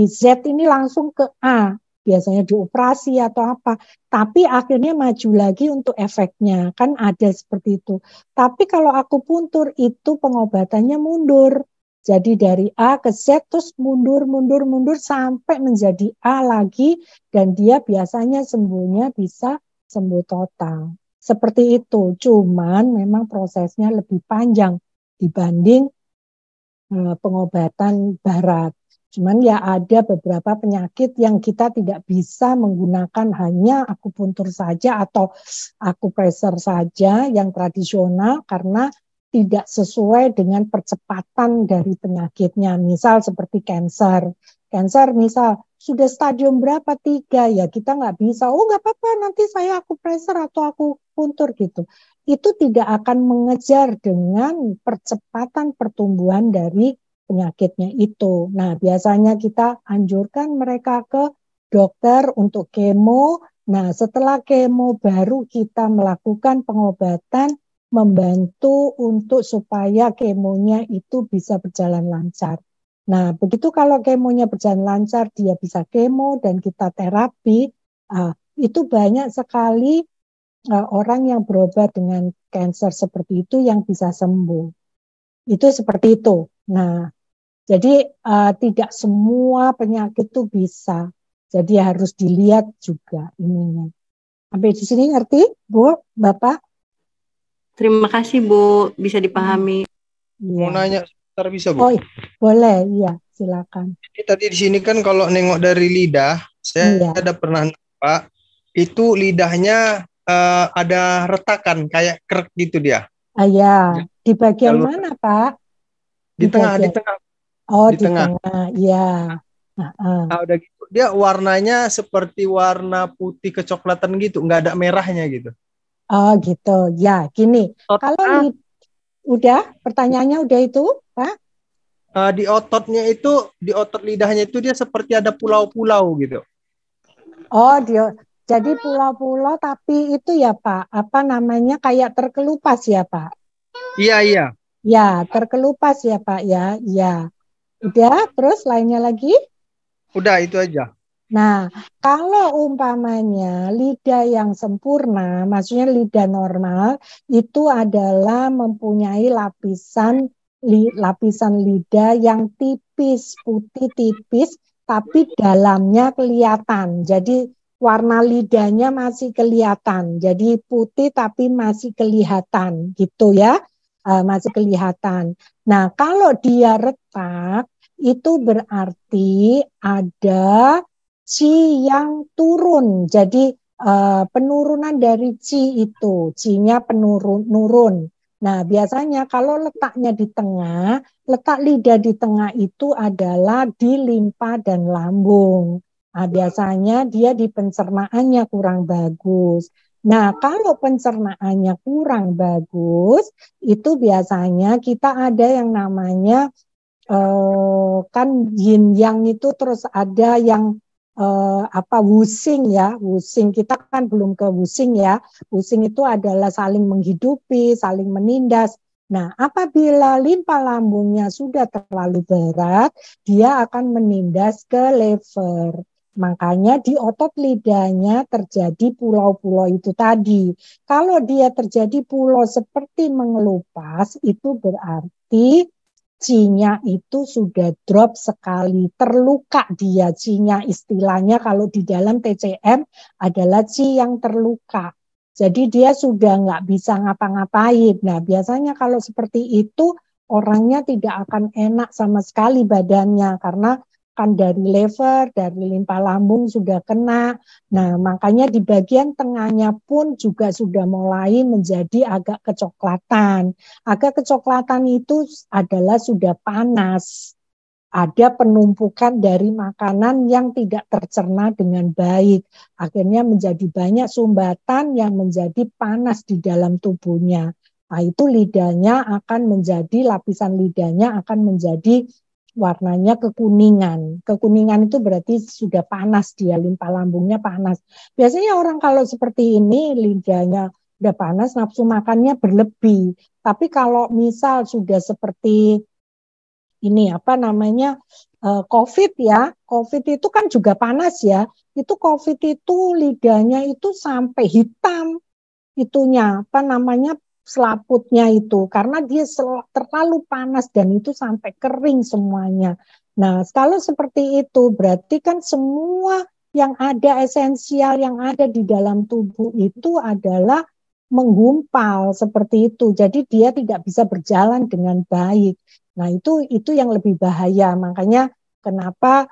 Z ini langsung ke A, biasanya dioperasi atau apa. Tapi akhirnya maju lagi untuk efeknya, kan ada seperti itu. Tapi kalau akupuntur itu pengobatannya mundur. Jadi dari A ke Z terus mundur sampai menjadi A lagi, dan dia biasanya sembuhnya bisa sembuh total. Seperti itu, cuman memang prosesnya lebih panjang dibanding pengobatan barat. Cuman ya ada beberapa penyakit yang kita tidak bisa menggunakan hanya akupuntur saja atau akupressor saja yang tradisional karena tidak sesuai dengan percepatan dari penyakitnya. Misal seperti kanker. Kanker misal sudah stadium berapa 3 ya kita nggak bisa, nggak apa-apa nanti saya akupressor atau akupuntur gitu. Itu tidak akan mengejar dengan percepatan pertumbuhan dari penyakitnya itu. Nah, biasanya kita anjurkan mereka ke dokter untuk kemo. Nah, setelah kemo baru kita melakukan pengobatan, membantu untuk supaya kemonya itu bisa berjalan lancar. Nah, begitu kalau kemonya berjalan lancar, dia bisa kemo dan kita terapi, itu banyak sekali orang yang berobat dengan kanker seperti itu yang bisa sembuh. Itu seperti itu. Nah, jadi tidak semua penyakit itu bisa. Jadi harus dilihat juga ininya. Sampai di sini ngerti, Bu, Bapak? Terima kasih Bu, bisa dipahami. Mau nanya sebentar bisa Bu? Oh, boleh, iya, silakan. Jadi tadi di sini kan kalau nengok dari lidah, saya ada pernah nampak itu lidahnya ada retakan kayak krek gitu dia. Ya, di bagian mana Pak? Di tengah. Oh, di tengah, iya. Udah gitu. Dia warnanya seperti warna putih kecoklatan gitu, nggak ada merahnya gitu. Oh, gitu. Ya, gini. Kalau udah, pertanyaannya udah itu, Pak? Di ototnya itu, di otot lidahnya itu dia seperti ada pulau-pulau gitu. Oh, jadi pulau-pulau tapi itu ya Pak, apa namanya kayak terkelupas ya Pak? Iya. Ya, terkelupas ya Pak ya. Ya. Udah, terus lainnya lagi? Udah, itu aja. Nah, kalau umpamanya lidah yang sempurna, maksudnya lidah normal, itu adalah mempunyai lapisan lidah yang tipis, putih tipis, tapi dalamnya kelihatan. Jadi warna lidahnya masih kelihatan. Jadi putih tapi masih kelihatan, gitu ya. Masih kelihatan. Nah, kalau dia retak, itu berarti ada qi yang turun. Jadi penurunan dari qi itu, qi-nya nurun. Nah, biasanya kalau letaknya di tengah, letak lidah di tengah itu adalah di limpa dan lambung. Nah, biasanya dia di pencernaannya kurang bagus. Nah, kalau pencernaannya kurang bagus, itu biasanya kita ada yang namanya kan yin yang itu terus ada yang wusing ya, wusing kita kan belum ke wusing ya. Wusing itu adalah saling menghidupi, saling menindas. Nah, apabila limpa lambungnya sudah terlalu berat, dia akan menindas ke lever. Makanya di otot lidahnya terjadi pulau-pulau itu tadi. Kalau dia terjadi pulau seperti mengelupas, itu berarti C-nya itu sudah drop sekali, terluka dia. C-nya istilahnya kalau di dalam TCM adalah C yang terluka. Jadi dia sudah nggak bisa ngapa-ngapain. Nah, biasanya kalau seperti itu orangnya tidak akan enak sama sekali badannya karena kan dari lever, dari limpa lambung sudah kena. Nah, makanya di bagian tengahnya pun juga sudah mulai menjadi agak kecoklatan. Agak kecoklatan itu adalah sudah panas. Ada penumpukan dari makanan yang tidak tercerna dengan baik. Akhirnya menjadi banyak sumbatan yang menjadi panas di dalam tubuhnya. Nah, itu lidahnya akan menjadi, lapisan lidahnya akan menjadi warnanya kekuningan. Kekuningan itu berarti sudah panas dia, limpa lambungnya panas. Biasanya orang kalau seperti ini lidahnya udah panas, nafsu makannya berlebih. Tapi kalau misal sudah seperti ini COVID ya, COVID itu kan juga panas ya. Itu COVID itu lidahnya itu sampai hitam itunya selaputnya itu karena dia terlalu panas dan itu sampai kering semuanya. Nah, kalau seperti itu berarti kan semua yang ada esensial yang ada di dalam tubuh itu adalah menggumpal seperti itu. Jadi dia tidak bisa berjalan dengan baik. Nah, itu yang lebih bahaya. Makanya kenapa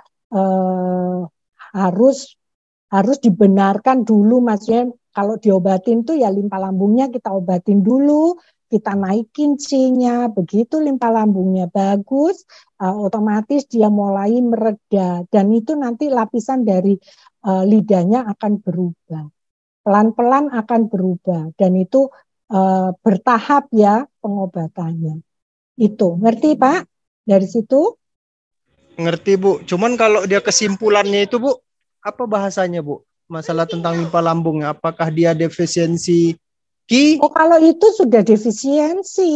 harus dibenarkan dulu, maksudnya kalau diobatin tuh ya limpa lambungnya kita obatin dulu, kita naikin C-nya, begitu limpa lambungnya bagus, otomatis dia mulai mereda dan itu nanti lapisan dari lidahnya akan berubah, pelan-pelan akan berubah dan itu bertahap ya pengobatannya. Itu ngerti Pak? Dari situ? Ngerti Bu. Cuman kalau dia kesimpulannya itu Bu, apa bahasanya Bu? Masalah tentang limpa lambungnya, apakah dia defisiensi Ki? Oh, kalau itu sudah defisiensi,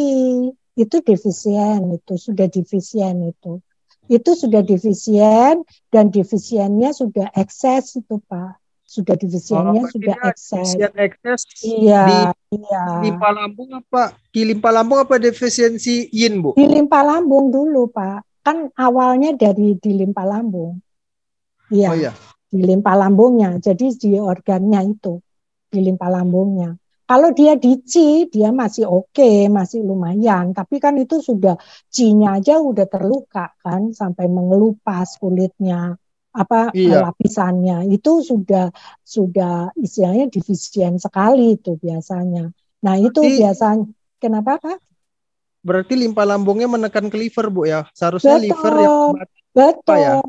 itu defisien, itu sudah defisien itu. Itu sudah defisien dan defisiennya sudah ekses itu Pak. Sudah defisiennya sudah ekses. Defisien ekses Iya, iya. limpa lambung apa? Ki limpa lambung apa defisiensi yin Bu? Di limpa lambung dulu Pak. Kan awalnya dari di limpa lambung. Iya. Oh iya. Di limpa lambungnya, jadi di organnya itu, di limpa lambungnya. Kalau dia di C, dia masih oke, masih lumayan. Tapi kan itu sudah C-nya aja udah terluka kan, sampai mengelupas kulitnya, lapisannya. Itu sudah istilahnya defisien sekali itu biasanya. Nah itu biasanya, kenapa Kak? Berarti limpa lambungnya menekan ke liver Bu ya? Seharusnya betul, liver yang betul. ya?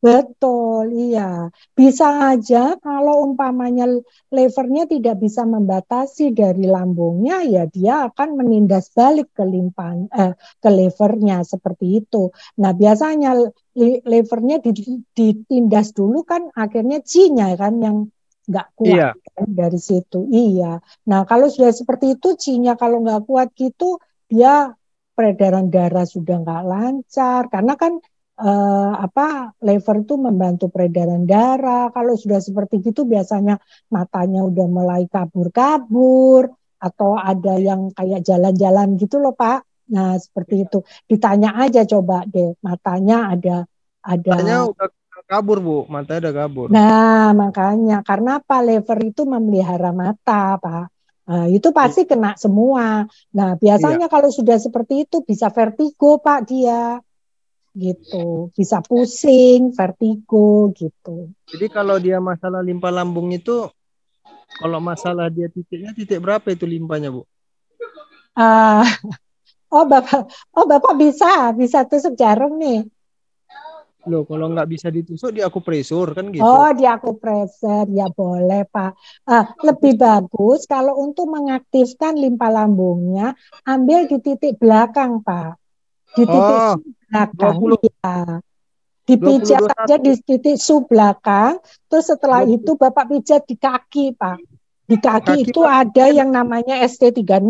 Betul, iya. Bisa aja kalau umpamanya levernya tidak bisa membatasi dari lambungnya, ya dia akan menindas balik ke ke levernya seperti itu. Nah, biasanya levernya ditindas dulu kan akhirnya C-nya kan yang nggak kuat kan, dari situ. Iya. Nah, kalau sudah seperti itu C-nya kalau nggak kuat gitu, dia peredaran darah sudah nggak lancar karena kan lever itu membantu peredaran darah. Kalau sudah seperti itu biasanya matanya udah mulai kabur-kabur atau ada yang kayak jalan-jalan gitu loh Pak. Nah seperti itu. Ditanya aja coba deh matanya ada. Matanya udah kabur Bu, matanya udah kabur. Nah makanya karena apa, lever itu memelihara mata Pak. Nah, itu pasti kena semua. Nah biasanya kalau sudah seperti itu bisa vertigo Pak dia. Gitu, bisa pusing, vertigo gitu. Jadi kalau dia masalah limpa lambung itu, kalau masalah dia titiknya titik berapa itu limpanya Bu? Ah, Bapak bisa tusuk jarum nih. Loh, kalau nggak bisa ditusuk di akupresur kan gitu. Oh, di akupresur ya boleh Pak. Lebih bagus kalau untuk mengaktifkan limpa lambungnya, ambil di titik belakang Pak. Di titik Oh, belakang, 20 iya. Dipijat 20 aja di titik belakang, terus setelah itu Bapak pijat di kaki, Pak. Di kaki kaki itu ada yang namanya ST36,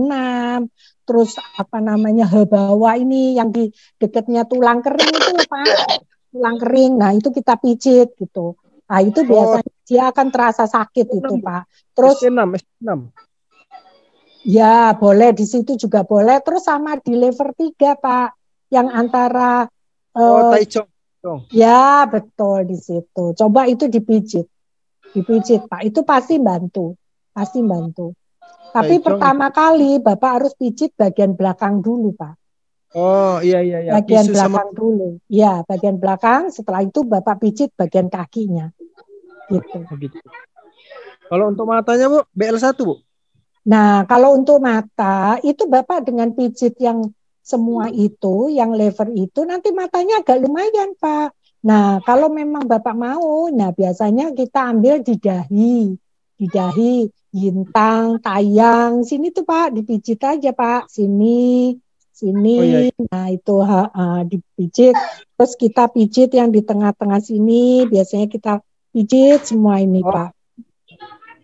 terus apa namanya bawah ini yang di dekatnya tulang kering itu loh, Pak. Tulang kering. Nah, itu kita pijit gitu. Nah, itu Oh, biasanya dia akan terasa sakit itu, 6, Bu. Pak. Terus ST6. ya, boleh di situ juga boleh. Terus sama di lever 3, Pak. Yang antara Oh, eh, Tai Chong. ya, betul di situ. Coba itu dipijit. Dipijit, Pak. Itu pasti bantu. Pasti bantu. Tai Tapi Chong. pertama kali Bapak harus pijit bagian belakang dulu, Pak. Oh, iya. Bagian Pisu sama belakang dulu. Ya, bagian belakang. Setelah itu Bapak pijit bagian kakinya. Gitu. gitu. Kalau untuk matanya, Bu, BL1, Bu. Nah, kalau untuk mata, itu Bapak dengan pijit yang semua itu, yang lever itu, nanti matanya agak lumayan, Pak. Nah, kalau memang Bapak mau, nah biasanya kita ambil di dahi, Yintang, Tayang, sini tuh Pak, dipijit aja Pak, sini, Oh iya. nah itu dipijit, terus kita pijit yang di tengah-tengah sini, biasanya kita pijit semua ini Oh, Pak.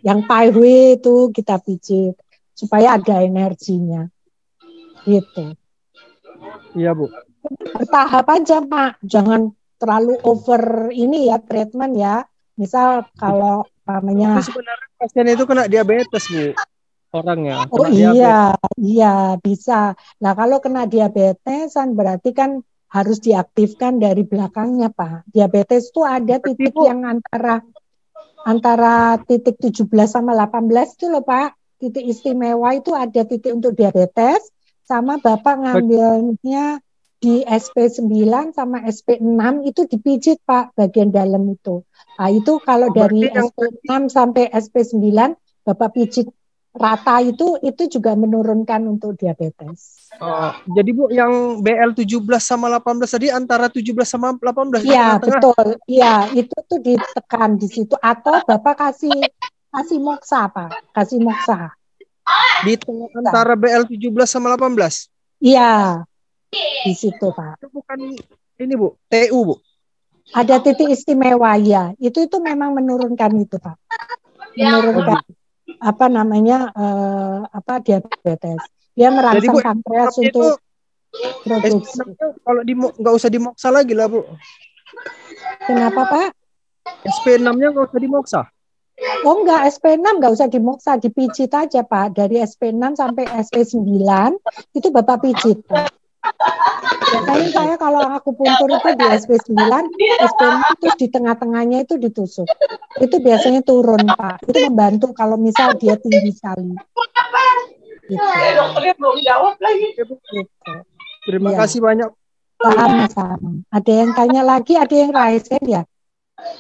Yang paihwe itu kita pijit supaya ada energinya, gitu. iya, Bu. Bertahap aja Pak, jangan terlalu over ini ya treatment ya. Misal kalau namanya, Tapi sebenarnya pasien itu kena diabetes, Bu. Orangnya oh kena diabetes. iya bisa. Nah kalau kena diabetesan berarti kan harus diaktifkan dari belakangnya Pak. Diabetes itu ada Berarti, titik Bu, yang antara titik 17 sama 18 itu loh Pak. Titik istimewa itu ada titik untuk diabetes, sama Bapak ngambilnya di SP9 sama SP6 itu dipijit Pak bagian dalam itu. Nah itu kalau berarti dari yang SP6 sampai SP9 Bapak pijit rata itu juga menurunkan untuk diabetes. jadi, Bu, yang BL17 sama 18 tadi antara 17 sama 18 di Iya, tengah-tengah. betul. Iya, itu tuh ditekan di situ atau Bapak kasih moksa, Pak. Kasih moksa. Di tengah antara BL17 sama 18. Iya, di situ, Pak. Itu bukan ini, Bu, TU, Bu. Ada titik istimewa ya. Itu memang menurunkan itu, Pak. Menurunkan apa namanya diabetes. Dia Jadi, Bu, merangsang pankreas untuk produksi. kalau nggak usah dimoksa lagi lah, Bu. Kenapa, Pak? SP6-nya nggak usah dimoksa. Oh enggak, SP6 enggak usah dimoksa, dipijit aja Pak. Dari SP6 sampai SP9 itu Bapak pijit Pak. Biasanya saya kalau akupuntur itu di SP9, SP6 terus di tengah-tengahnya itu ditusuk. Itu biasanya turun Pak. Itu membantu kalau misal dia tinggi sekali. Gitu. Dokternya belum jawab lagi. Gitu. Terima kasih banyak. Sama-sama. Ada yang tanya lagi, ada yang raise ya?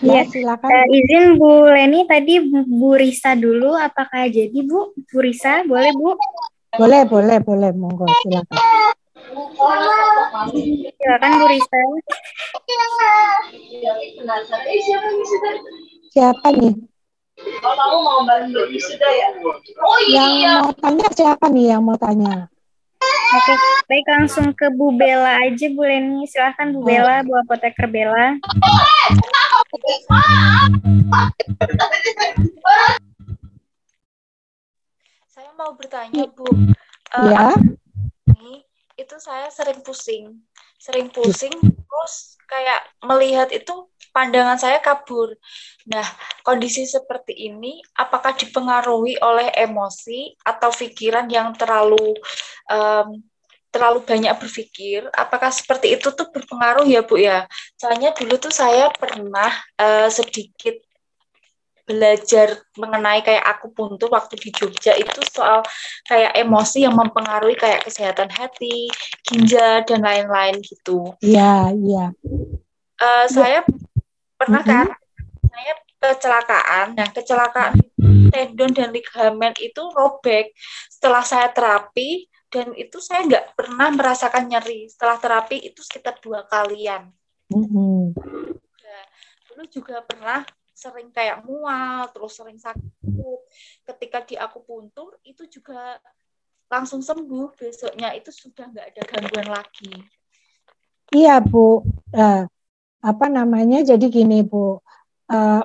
Ya, silakan. Izin Bu Leni, tadi Bu Risa dulu, apakah jadi Bu? Bu Risa, boleh Bu? Boleh, monggo silakan. Silakan Bu Risa. Siapa nih? Kamu mau bantu sudah ya? Oh iya. Yang mau tanya siapa nih yang mau tanya? Oke, baik langsung ke Bu Bella aja Bu Leni. Silahkan Bu Bella, Bu Apoteker Bella. Saya mau bertanya Bu. Ya. Itu saya sering pusing terus kayak melihat itu pandangan saya kabur. Nah, kondisi seperti ini apakah dipengaruhi oleh emosi atau pikiran yang terlalu banyak berpikir? Apakah seperti itu tuh berpengaruh ya Bu ya? Soalnya dulu tuh saya pernah sedikit belajar mengenai kayak akupuntur waktu di Jogja itu soal kayak emosi yang mempengaruhi kayak kesehatan hati, ginjal dan lain-lain gitu. Iya. Saya pernah kan, saya kecelakaan. Nah, kecelakaan tendon dan ligamen itu robek. Setelah saya terapi, dan itu saya nggak pernah merasakan nyeri. Setelah terapi itu sekitar 2 kalian. Nah, dulu juga pernah sering kayak mual, terus sering sakit. Ketika di akupuntur itu juga langsung sembuh, besoknya itu sudah nggak ada gangguan lagi. Iya Bu, jadi gini Bu,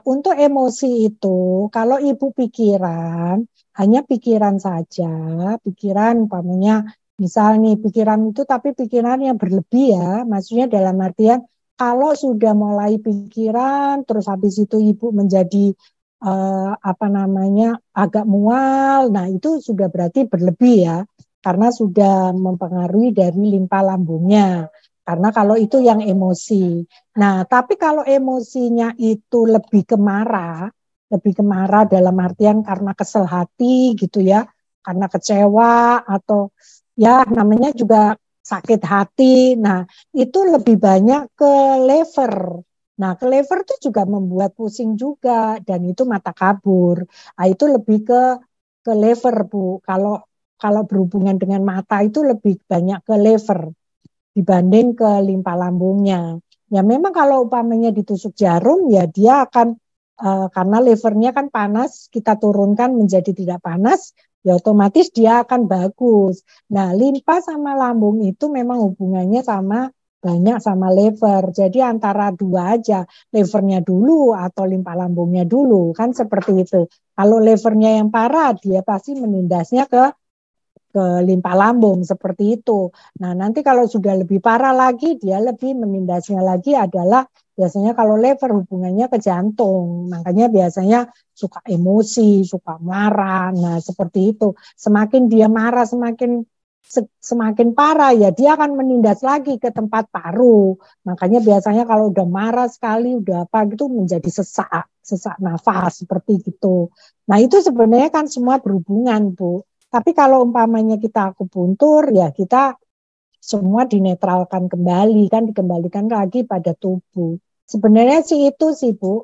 untuk emosi itu kalau Ibu pikiran, hanya pikiran saja, pikiran umpamanya misal nih pikiran itu tapi pikiran yang berlebih ya, maksudnya dalam artian kalau sudah mulai pikiran terus habis itu Ibu menjadi agak mual, nah itu sudah berarti berlebih ya, karena sudah mempengaruhi dari limpa lambungnya. Karena kalau itu yang emosi. Nah, tapi kalau emosinya itu lebih ke marah dalam artian karena kesel hati gitu ya, karena kecewa atau ya namanya juga sakit hati. Nah, itu lebih banyak ke lever. Nah, ke lever itu juga membuat pusing juga dan itu mata kabur. Nah, itu lebih ke lever, Bu. Kalau berhubungan dengan mata itu lebih banyak ke lever dibanding ke limpa lambungnya. Ya memang kalau umpamanya ditusuk jarum ya dia akan karena levernya kan panas, kita turunkan menjadi tidak panas, ya otomatis dia akan bagus. Nah, limpa sama lambung itu memang hubungannya banyak sama lever. Jadi antara dua aja, levernya dulu atau limpa lambungnya dulu, kan seperti itu. Kalau levernya yang parah, dia pasti menindasnya ke limpa lambung seperti itu. Nah, nanti kalau sudah lebih parah lagi, dia lebih menindasnya lagi adalah biasanya kalau lever hubungannya ke jantung. Makanya biasanya suka emosi, suka marah. Nah, seperti itu. Semakin dia marah, semakin parah ya dia akan menindas lagi ke tempat paru. Makanya biasanya kalau udah marah sekali, udah apa gitu menjadi sesak nafas seperti gitu. Nah, itu sebenarnya kan semua berhubungan, Bu. Tapi kalau umpamanya kita akupuntur, ya kita semua dinetralkan kembali, kan dikembalikan lagi pada tubuh. Sebenarnya sih itu sih Bu.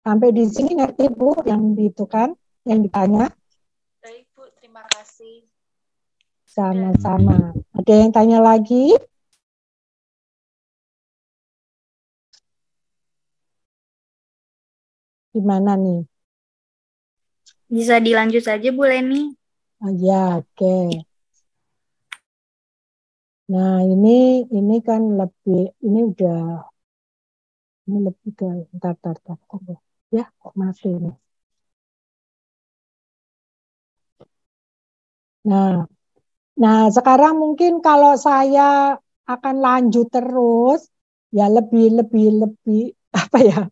Sampai di sini ngerti Bu yang itu kan, yang ditanya? Baik Bu, terima kasih. Sama-sama. Ada yang tanya lagi? Gimana nih? Bisa dilanjut saja Bu Leni. Oh ya, oke. Nah, ini kan lebih, ini lebih ke, bentar. Ya, kok mati nih. Nah, sekarang mungkin kalau saya akan lanjut terus, ya lebih apa ya,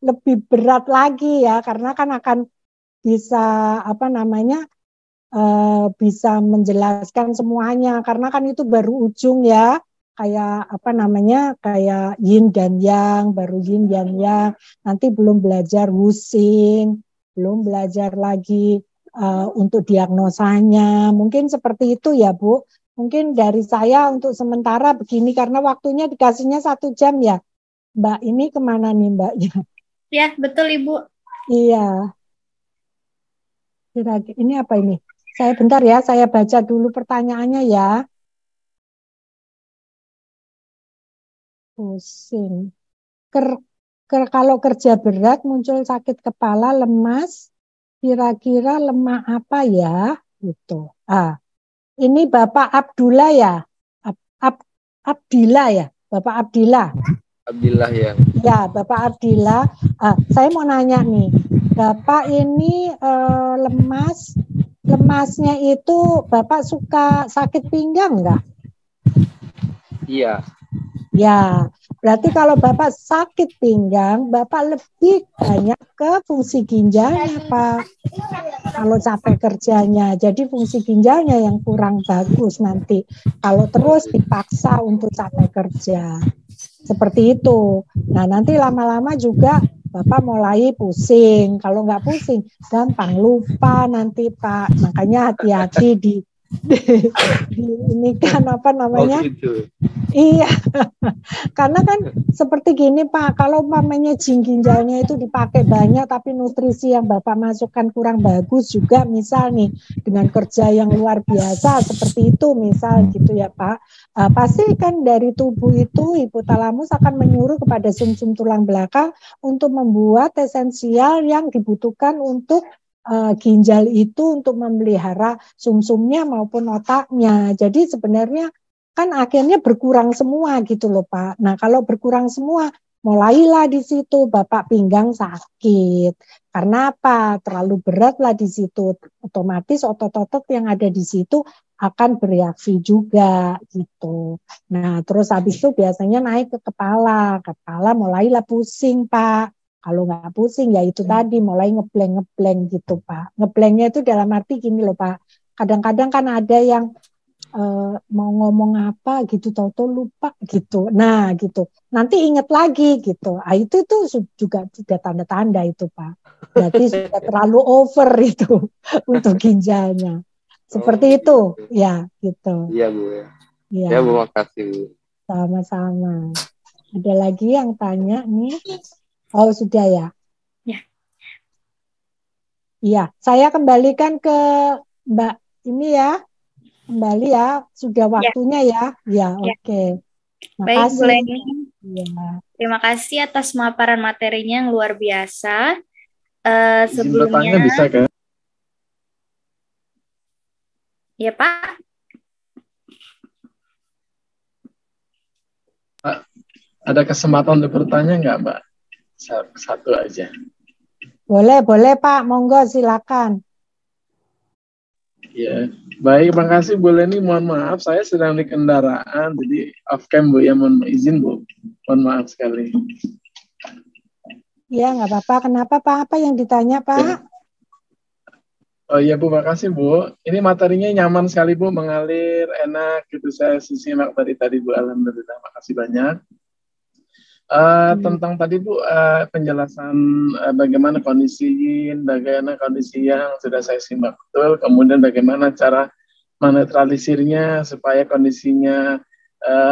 lebih berat lagi ya, karena kan akan bisa bisa menjelaskan semuanya karena kan itu baru ujung ya, kayak yin dan yang, baru yin dan yang, nanti belum belajar wusing, belum belajar lagi untuk diagnosanya. Mungkin seperti itu ya Bu. Mungkin dari saya untuk sementara begini karena waktunya dikasihnya 1 jam ya Mbak. Ini kemana nih Mbaknya? Ya betul Ibu. Iya. Ini apa ini? Saya bentar ya, saya baca dulu pertanyaannya ya. Pusing. Kalau kerja berat muncul sakit kepala, lemas, kira-kira lemah apa ya? Gitu. Ini Bapak Abdullah ya? Abdillah ya? Bapak Abdillah. Abdillah ya. Ya, Bapak Abdillah. Saya mau nanya nih, Bapak ini lemasnya itu Bapak suka sakit pinggang nggak? Iya. Ya, berarti kalau Bapak sakit pinggang, Bapak lebih banyak ke fungsi ginjalnya, Pak. Kalau capek kerjanya, jadi fungsi ginjalnya yang kurang bagus nanti. Kalau terus dipaksa untuk capek kerja. Seperti itu. Nah, nanti lama-lama juga Bapak mulai pusing. Kalau nggak pusing, gampang lupa nanti Pak. Makanya hati-hati ini kan apa namanya? Oh, gitu. Iya, karena kan seperti gini Pak, kalau umpamanya ginjalnya itu dipakai banyak tapi nutrisi yang Bapak masukkan kurang bagus juga, misal nih dengan kerja yang luar biasa seperti itu misal gitu ya Pak, pasti kan dari tubuh itu hipotalamus akan menyuruh kepada sumsum tulang belakang untuk membuat esensial yang dibutuhkan untuk ginjal itu untuk memelihara sumsumnya maupun otaknya. Jadi sebenarnya kan akhirnya berkurang semua gitu loh Pak. Nah kalau berkurang semua, mulailah di situ Bapak pinggang sakit. Karena apa? Terlalu berat lah di situ. Otomatis otot-otot yang ada di situ akan bereaksi juga gitu. Nah terus habis itu biasanya naik ke kepala. Kepala mulailah pusing Pak. Kalau nggak pusing ya itu tadi mulai ngebleng gitu Pak. Ngeblengnya itu dalam arti gini loh Pak. Kadang-kadang kan ada yang mau ngomong apa gitu tahu-tahu lupa gitu. Nah gitu. Nanti ingat lagi gitu. Itu juga sudah tanda-tanda itu Pak. Berarti sudah terlalu over itu untuk ginjalnya. Seperti itu ya gitu. Iya Bu ya. Ya. Ya Bu, makasih Bu. Sama-sama. Ada lagi yang tanya nih? Oh sudah ya. Ya. Iya, saya kembalikan ke Mbak ini ya. Kembali ya, sudah waktunya ya. Ya, oke. Baik, Bu Leni. Ya. Terima kasih atas pemaparan materinya yang luar biasa. Sebelumnya bisa kan? Ya, Pak. Pak, ada kesempatan untuk bertanya nggak, Mbak? Satu aja. Boleh Pak. Monggo, silakan. Ya, baik, makasih Bu Leni. Mohon maaf, saya sedang di kendaraan, jadi off cam Bu ya, mohon izin Bu. Mohon maaf sekali. Ya, nggak apa-apa. Kenapa Pak? Apa yang ditanya Pak? Ya. Oh iya Bu, makasih Bu. Ini materinya nyaman sekali Bu, mengalir, enak gitu. Saya simak tadi Bu, alhamdulillah. Makasih banyak. Tentang tadi Bu, penjelasan bagaimana kondisi yin, bagaimana kondisi yang sudah saya simak betul, kemudian bagaimana cara menetralisirnya supaya kondisinya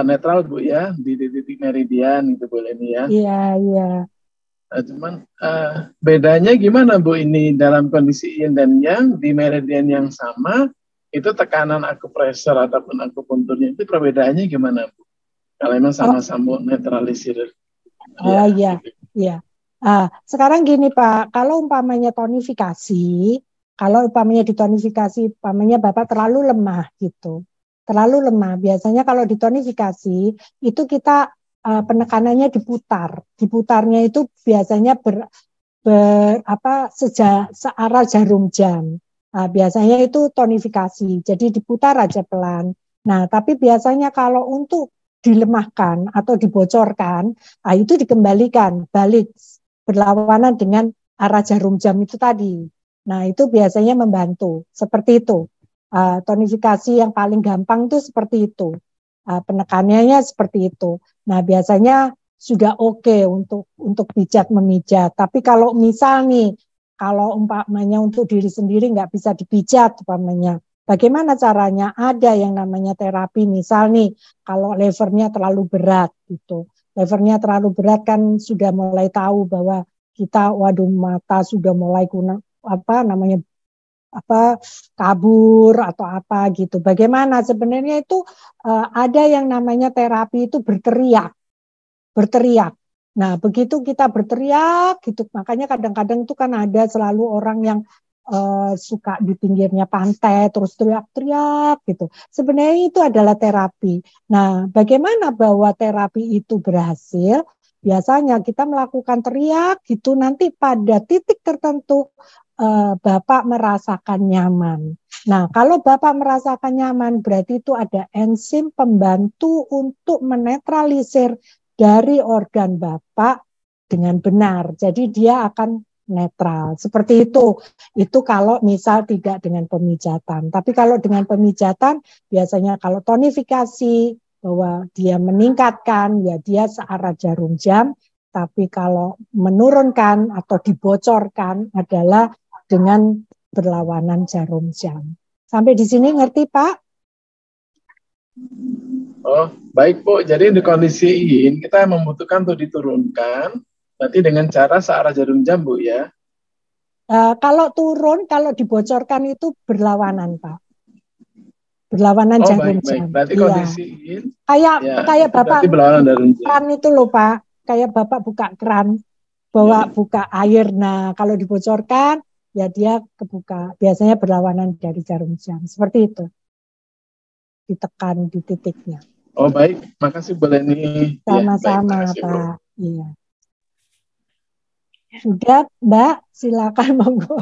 netral Bu ya, di titik meridian gitu Bu Leni ya. Iya. Cuman bedanya gimana Bu ini dalam kondisi yin dan yang di meridian yang sama, itu tekanan akupresur ataupun akupunturnya itu perbedaannya gimana Bu? Kalau memang sama-sama netralisir. Oh iya. Sekarang gini Pak, kalau umpamanya tonifikasi, kalau umpamanya ditonifikasi, umpamanya Bapak terlalu lemah gitu, terlalu lemah. Biasanya kalau ditonifikasi itu kita penekanannya diputarnya itu biasanya searah jarum jam. Nah, biasanya itu tonifikasi, jadi diputar aja pelan. Nah, tapi biasanya kalau untuk dilemahkan atau dibocorkan, itu dikembalikan balik berlawanan dengan arah jarum jam itu tadi. Nah itu biasanya membantu seperti itu. Tonifikasi yang paling gampang itu seperti itu. Penekanannya seperti itu. Nah biasanya sudah oke untuk pijat memijat. Tapi kalau misal nih, kalau umpamanya untuk diri sendiri nggak bisa dipijat umpamanya. Bagaimana caranya? Ada yang namanya terapi, misal nih, kalau levernya terlalu berat gitu. Levernya terlalu berat kan sudah mulai tahu bahwa kita, waduh mata sudah mulai kabur atau apa gitu. Bagaimana? Sebenarnya itu ada yang namanya terapi itu berteriak. Nah, begitu kita berteriak gitu, makanya kadang-kadang itu kan ada selalu orang yang suka di pinggirnya pantai terus teriak-teriak gitu. Sebenarnya itu adalah terapi. Nah, bagaimana bahwa terapi itu berhasil? Biasanya kita melakukan teriak gitu, nanti pada titik tertentu Bapak merasakan nyaman. Nah, kalau Bapak merasakan nyaman, berarti itu ada enzim pembantu untuk menetralisir dari organ Bapak dengan benar. Jadi dia akan netral. Seperti itu. Itu kalau misal tidak dengan pemijatan. Tapi kalau dengan pemijatan, biasanya kalau tonifikasi, bahwa dia meningkatkan, ya dia searah jarum jam. Tapi kalau menurunkan atau dibocorkan adalah dengan berlawanan jarum jam. Sampai di sini ngerti Pak? Oh, baik Bu. Jadi di kondisi ini kita membutuhkan untuk diturunkan, berarti dengan cara searah jarum jam Bu ya. Kalau turun, kalau dibocorkan itu berlawanan Pak. Berlawanan Oh, jarum baik. jam. Berarti Iya. kondisi ini Kayak Bapak berlawanan jarum jam. keran itu loh Pak. Kayak Bapak buka keran, bawa buka air. Nah, kalau dibocorkan, ya dia kebuka. Biasanya berlawanan dari jarum jam. Seperti itu. Ditekan di titiknya. Oh, baik. Makasih Bu Leni. Sama-sama Pak. Iya. Sudah Mbak, silakan monggo.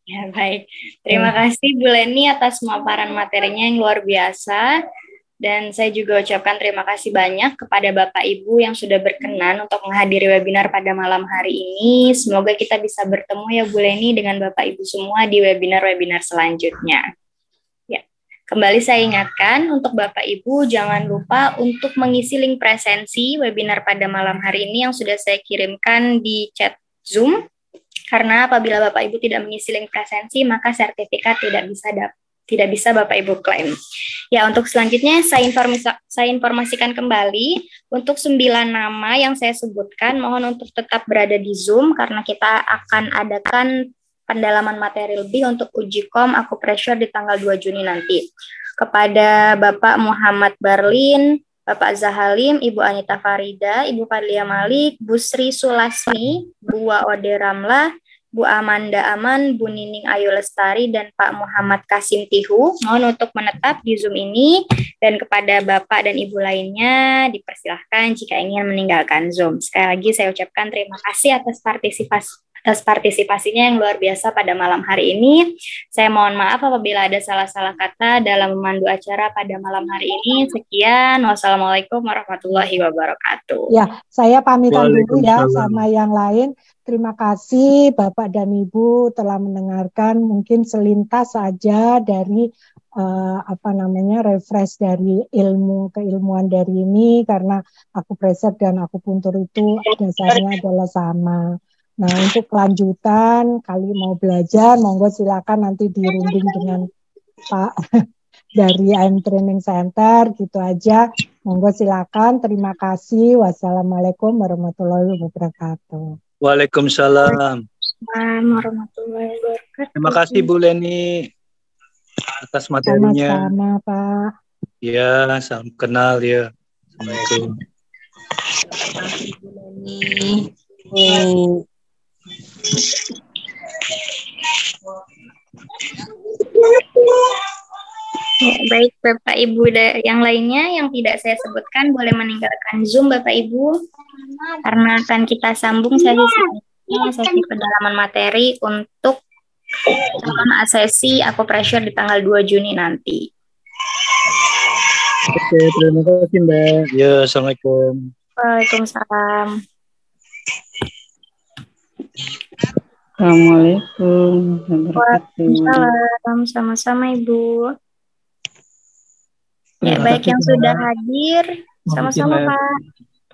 Ya, baik. Terima kasih Bu Leni atas pemaparan materinya yang luar biasa. Dan saya juga ucapkan terima kasih banyak kepada Bapak Ibu yang sudah berkenan untuk menghadiri webinar pada malam hari ini. Semoga kita bisa bertemu ya Bu Leni dengan Bapak Ibu semua di webinar-webinar selanjutnya. Ya, kembali saya ingatkan untuk Bapak Ibu jangan lupa untuk mengisi link presensi webinar pada malam hari ini yang sudah saya kirimkan di chat Zoom. Karena apabila Bapak Ibu tidak mengisi link presensi, maka sertifikat tidak bisa Bapak Ibu klaim. Ya, untuk selanjutnya saya informasikan kembali untuk 9 nama yang saya sebutkan, mohon untuk tetap berada di Zoom karena kita akan adakan pendalaman materi lebih untuk uji kom akupressure di tanggal 2 Juni nanti. Kepada Bapak Muhammad Barlin, Bapak Zahalim, Ibu Anita Farida, Ibu Fadlia Malik, Bu Sri Sulasmi, Bu Ode Ramlah, Bu Amanda Aman, Bu Nining Ayu Lestari, dan Pak Muhammad Kasim Tihu. Mohon untuk menetap di Zoom ini, dan kepada Bapak dan Ibu lainnya dipersilahkan jika ingin meninggalkan Zoom. Sekali lagi saya ucapkan terima kasih atas partisipasinya yang luar biasa pada malam hari ini. Saya mohon maaf apabila ada salah-salah kata dalam memandu acara pada malam hari ini. Sekian, wassalamualaikum warahmatullahi wabarakatuh. Ya, saya pamitan dulu ya sama yang lain. Terima kasih Bapak dan Ibu telah mendengarkan mungkin selintas saja dari refresh dari keilmuan dari ini karena akupressure dan akupuntur itu dasarnya adalah sama. Nah, untuk kelanjutan kali mau belajar, monggo silakan nanti dirunding dengan Pak dari AM Training Center, gitu aja. Monggo silakan. Terima kasih. Wassalamualaikum warahmatullahi wabarakatuh. Waalaikumsalam. Warahmatullahi wabarakatuh. Terima kasih Bu Leni atas materinya. Sama-sama Pak. Ya, salam kenal ya. Assalamualaikum. Bu Leni. Baik Bapak Ibu yang lainnya yang tidak saya sebutkan boleh meninggalkan Zoom Bapak Ibu karena akan kita sambung sesi pendalaman materi untuk calon asesi akupressure di tanggal 2 Juni nanti. Oke, terima kasih Mbak. Ya, Assalamualaikum. Waalaikumsalam. Assalamualaikum. Waalaikumsalam. Sama-sama Ibu. Ya, baik yang sudah hadir. Sama-sama Pak.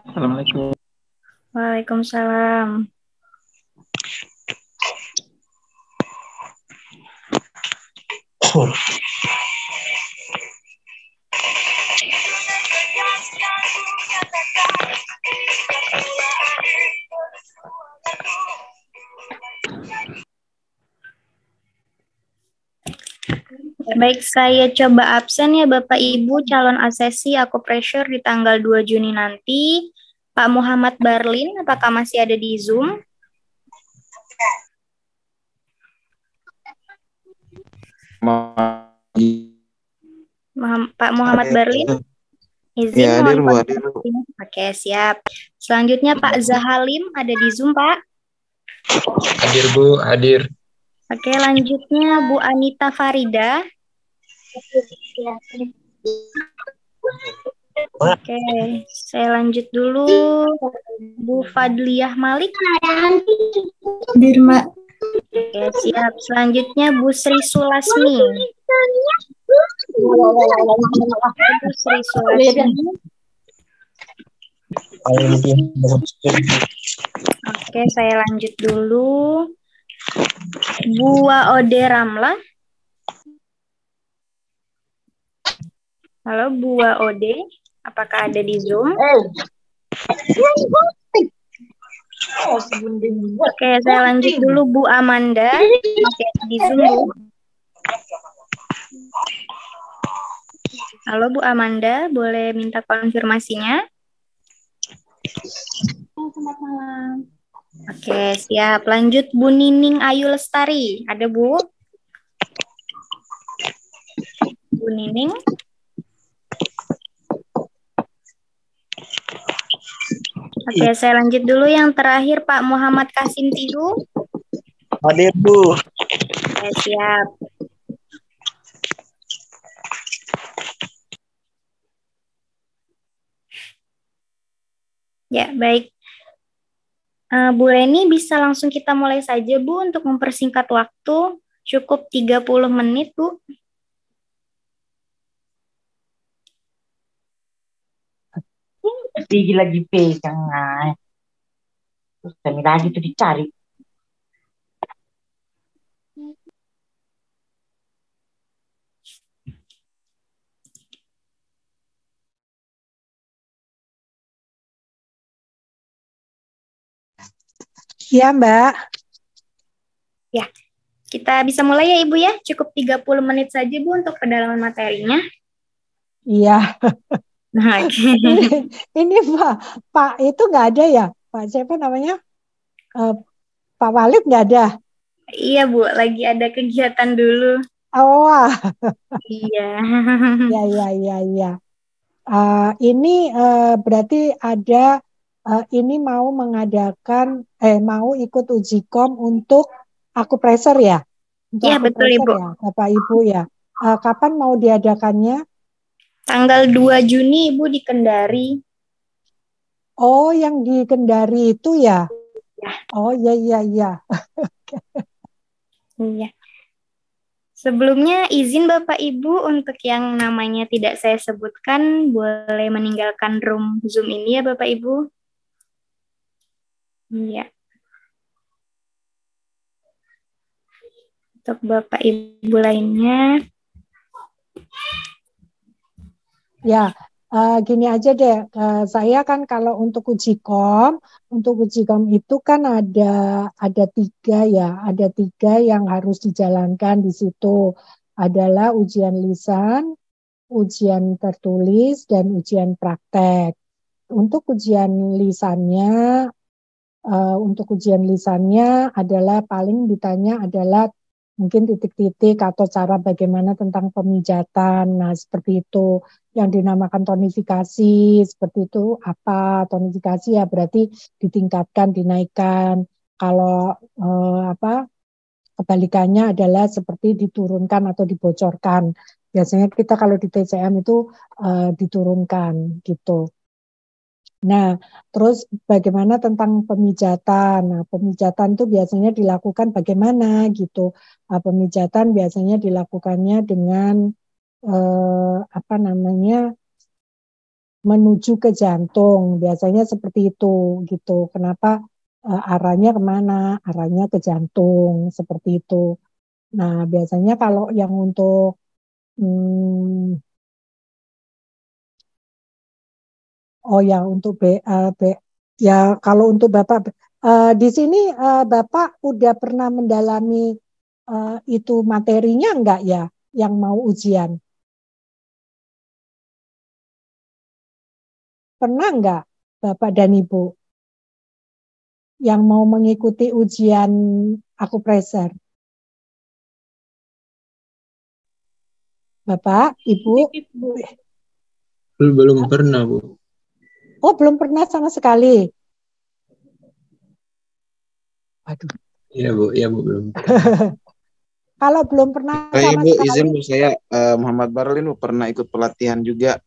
Assalamualaikum. Waalaikumsalam. Baik, saya coba absen ya Bapak Ibu calon asesi akupressure di tanggal 2 Juni nanti. Pak Muhammad Barlin, apakah masih ada di Zoom? Pak Muhammad Barlin? Izin ya, hadir, Bu, hadir. Oke, siap. Selanjutnya Pak Zahalim, ada di Zoom Pak? Hadir Bu, hadir. Oke, lanjutnya Bu Anita Farida. Oke, saya lanjut dulu. Bu Fadliah Malik. Hadir, Mbak. Oke, siap. Selanjutnya Bu Sri Sulasmi. Bu Sri Sulasmi. Oke, saya lanjut dulu. Bu Ode Ramlah. Halo, Bu Ode. Apakah ada di Zoom? Oke, saya lanjut dulu Bu Amanda. Masih ada di Zoom, Bu. Halo Bu Amanda, boleh minta konfirmasinya? Selamat malam. Oke, siap. Lanjut Bu Nining Ayu Lestari. Ada Bu? Bu Nining? Oke, saya lanjut dulu yang terakhir Pak Muhammad Kasim Tidu. Hadir, Bu. Oke, siap. Ya, baik. Bu Leni bisa langsung kita mulai saja, Bu, untuk mempersingkat waktu. Cukup 30 menit, Bu. Tinggi lagi pegang, terus kami lagi tuh dicari. Iya, Mbak. Ya, kita bisa mulai ya, Ibu ya. Cukup 30 menit saja, Bu, untuk pendalaman materinya. Iya. Nah, ini Pak itu nggak ada ya? Pak siapa namanya? Pak Walid nggak ada? Iya, Bu. Lagi ada kegiatan dulu. Oh, iya. Ya. Ini berarti ada ini mau mengadakan mau ikut uji kom untuk akupresur ya? Iya, betul Ibu. Ya, Bapak Ibu ya. Kapan mau diadakannya? Tanggal 2 Juni Ibu di Kendari. Oh, yang di Kendari itu ya? Ya. Oh, iya. Iya. Sebelumnya izin Bapak Ibu untuk yang namanya tidak saya sebutkan boleh meninggalkan room Zoom ini ya Bapak Ibu. Iya. Untuk Bapak Ibu lainnya. Ya, gini aja deh. Saya kan kalau untuk uji kom itu kan ada 3 ya. Ada 3 yang harus dijalankan di situ. Adalah ujian lisan, ujian tertulis, dan ujian praktek. Untuk ujian lisannya adalah paling ditanya adalah mungkin titik-titik atau cara bagaimana tentang pemijatan. Nah, seperti itu yang dinamakan tonifikasi, seperti itu apa tonifikasi ya berarti ditingkatkan, dinaikkan. Kalau kebalikannya adalah seperti diturunkan atau dibocorkan. Biasanya kita kalau di TCM itu diturunkan gitu. Nah, terus bagaimana tentang pemijatan? Nah, pemijatan itu biasanya dilakukan bagaimana gitu. Pemijatan biasanya dilakukannya dengan menuju ke jantung. Biasanya seperti itu gitu. Kenapa arahnya kemana? Arahnya ke jantung seperti itu. Nah, biasanya kalau yang untuk untuk ya kalau untuk Bapak di sini Bapak udah pernah mendalami itu materinya enggak ya yang mau ujian? Pernah enggak Bapak dan Ibu yang mau mengikuti ujian akupresur? Bapak, Ibu? Belum pernah, Bu. Oh, belum pernah sama sekali. Waduh. Iya, Bu, belum. Kalau belum pernah sama sekali. Izin Bu, saya Muhammad Barlin pernah ikut pelatihan juga.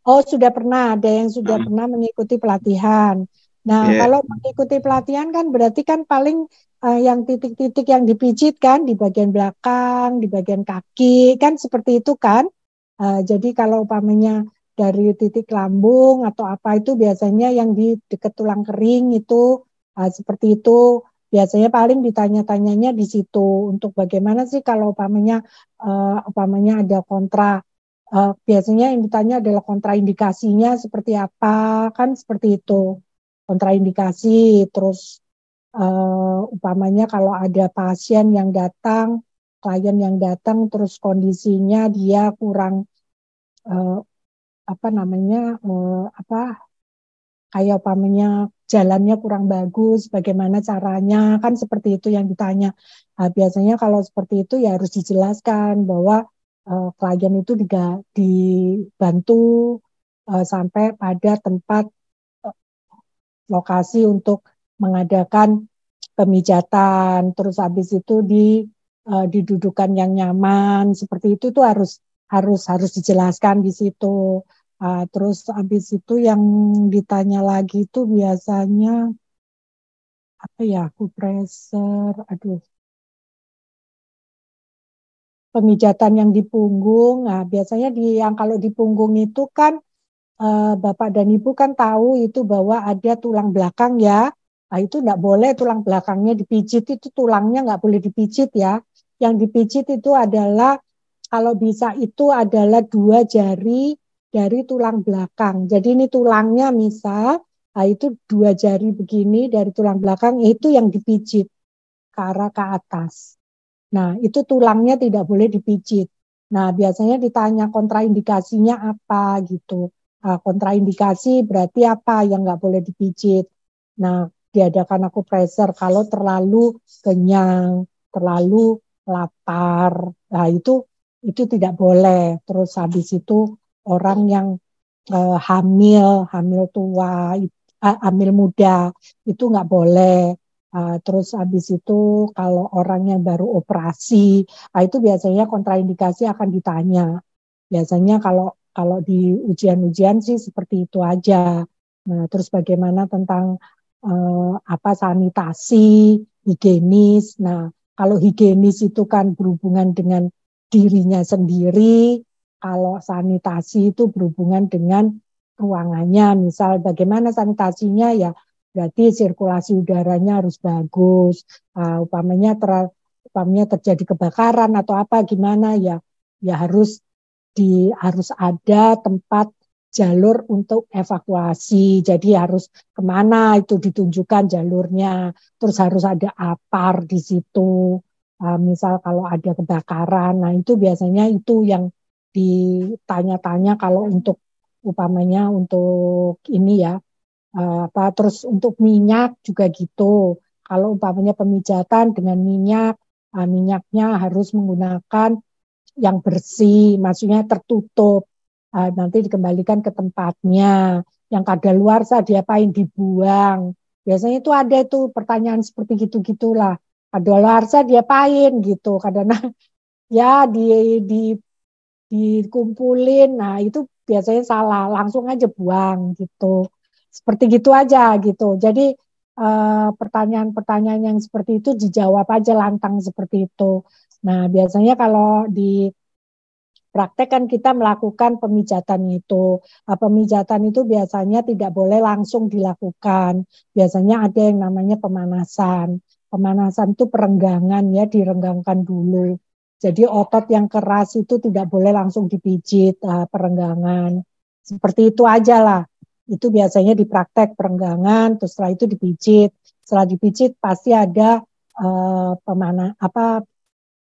Oh, sudah pernah. Ada yang sudah pernah mengikuti pelatihan. Nah, kalau mengikuti pelatihan kan berarti kan paling yang titik-titik yang dipijit kan di bagian belakang, di bagian kaki, kan seperti itu kan. Jadi kalau umpamanya dari titik lambung atau apa itu biasanya yang di dekat tulang kering itu seperti itu. Biasanya paling ditanya-tanyanya di situ untuk bagaimana sih kalau umpamanya ada kontra biasanya yang ditanya adalah kontraindikasinya seperti apa, kan seperti itu. Kontraindikasi, terus umpamanya kalau ada pasien yang datang, klien yang datang, terus kondisinya dia kurang kayak umpamanya jalannya kurang bagus, bagaimana caranya, kan seperti itu yang ditanya. Nah, biasanya kalau seperti itu ya harus dijelaskan bahwa klien itu dibantu sampai pada tempat lokasi untuk mengadakan pemijatan, terus habis itu didudukan yang nyaman, seperti itu tuh harus dijelaskan di situ. Terus habis itu yang ditanya lagi itu biasanya akupressure, pemijatan yang di punggung. Nah, biasanya yang kalau di punggung itu kan Bapak dan Ibu kan tahu itu bahwa ada tulang belakang ya. Nah, itu enggak boleh tulang belakangnya dipijit, itu tulangnya enggak boleh dipijit ya. Yang dipijit itu adalah kalau bisa itu adalah 2 jari dari tulang belakang. Jadi ini tulangnya misal, nah itu 2 jari begini dari tulang belakang itu yang dipijit ke arah ke atas. Nah, itu tulangnya tidak boleh dipijit. Nah, biasanya ditanya kontraindikasinya apa gitu. Kontraindikasi berarti apa yang nggak boleh dipijit. Nah, diadakan akupressure kalau terlalu kenyang, terlalu lapar. Nah, itu tidak boleh. Terus habis itu orang yang hamil tua, hamil muda itu nggak boleh. Terus habis itu kalau orang yang baru operasi, itu biasanya kontraindikasi akan ditanya. Biasanya kalau di ujian-ujian sih seperti itu aja. Nah, terus bagaimana tentang sanitasi, higienis. Nah, kalau higienis itu kan berhubungan dengan dirinya sendiri, kalau sanitasi itu berhubungan dengan ruangannya. Misal bagaimana sanitasinya ya, berarti sirkulasi udaranya harus bagus. Umpamanya terjadi kebakaran atau apa gimana ya harus ada tempat jalur untuk evakuasi. Jadi harus kemana itu ditunjukkan jalurnya. Terus harus ada APAR di situ. Misal kalau ada kebakaran, nah itu biasanya itu yang ditanya-tanya kalau untuk umpamanya untuk ini ya. Terus untuk minyak juga gitu. Kalau umpamanya pemijatan dengan minyak, minyaknya harus menggunakan yang bersih, maksudnya tertutup. Nanti dikembalikan ke tempatnya. Yang kadaluarsa diapain, dibuang. Biasanya itu ada itu pertanyaan seperti gitu-gitulah. Kadaluarsa diapain gitu. Kadang ya dikumpulin. Nah, itu biasanya salah, langsung aja buang gitu. Seperti gitu aja gitu. Jadi pertanyaan-pertanyaan yang seperti itu dijawab aja lantang seperti itu. Nah, biasanya kalau di praktek kan kita melakukan pemijatan itu. Pemijatan itu biasanya tidak boleh langsung dilakukan. Biasanya ada yang namanya pemanasan. Pemanasan itu perenggangan ya, direnggangkan dulu. Jadi otot yang keras itu tidak boleh langsung dipijit, perenggangan. Seperti itu aja lah. Itu biasanya di praktek perenggangan, terus setelah itu dipijit. Setelah dipijit pasti ada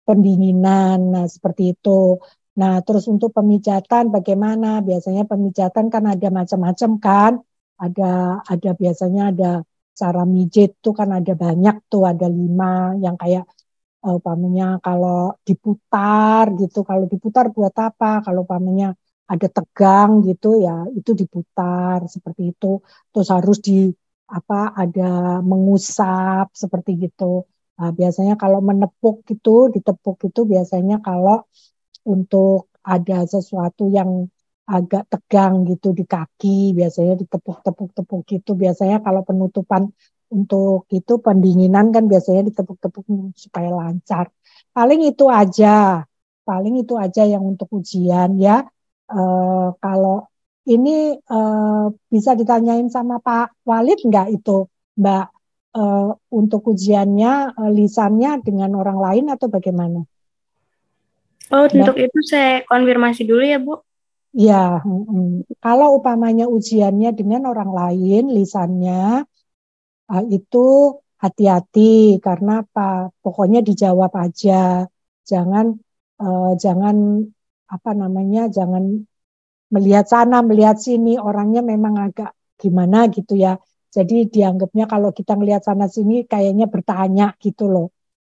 pendinginan, nah seperti itu. Nah terus untuk pemijatan bagaimana? Biasanya pemijatan kan ada macam-macam kan. Ada biasanya ada cara mijit tuh kan ada banyak tuh, ada 5 yang kayak umpamanya kalau diputar gitu. Kalau diputar buat apa? Kalau umpamanya ada tegang gitu ya itu diputar seperti itu. Terus harus ada mengusap seperti gitu. Nah, biasanya kalau menepuk ditepuk itu biasanya kalau untuk ada sesuatu yang agak tegang gitu di kaki, biasanya ditepuk-tepuk gitu. Biasanya kalau penutupan untuk itu pendinginan kan biasanya ditepuk-tepuk supaya lancar. Paling itu aja yang untuk ujian ya. Kalau ini bisa ditanyain sama Pak Walid nggak itu Mbak, untuk ujiannya lisannya dengan orang lain atau bagaimana? Oh, untuk itu saya konfirmasi dulu ya Bu. Ya, kalau upamanya ujiannya dengan orang lain, lisannya itu hati-hati karena apa? Pokoknya dijawab aja, jangan jangan melihat sana, melihat sini. Orangnya memang agak gimana gitu ya. Jadi dianggapnya kalau kita melihat sana sini kayaknya bertanya gitu loh.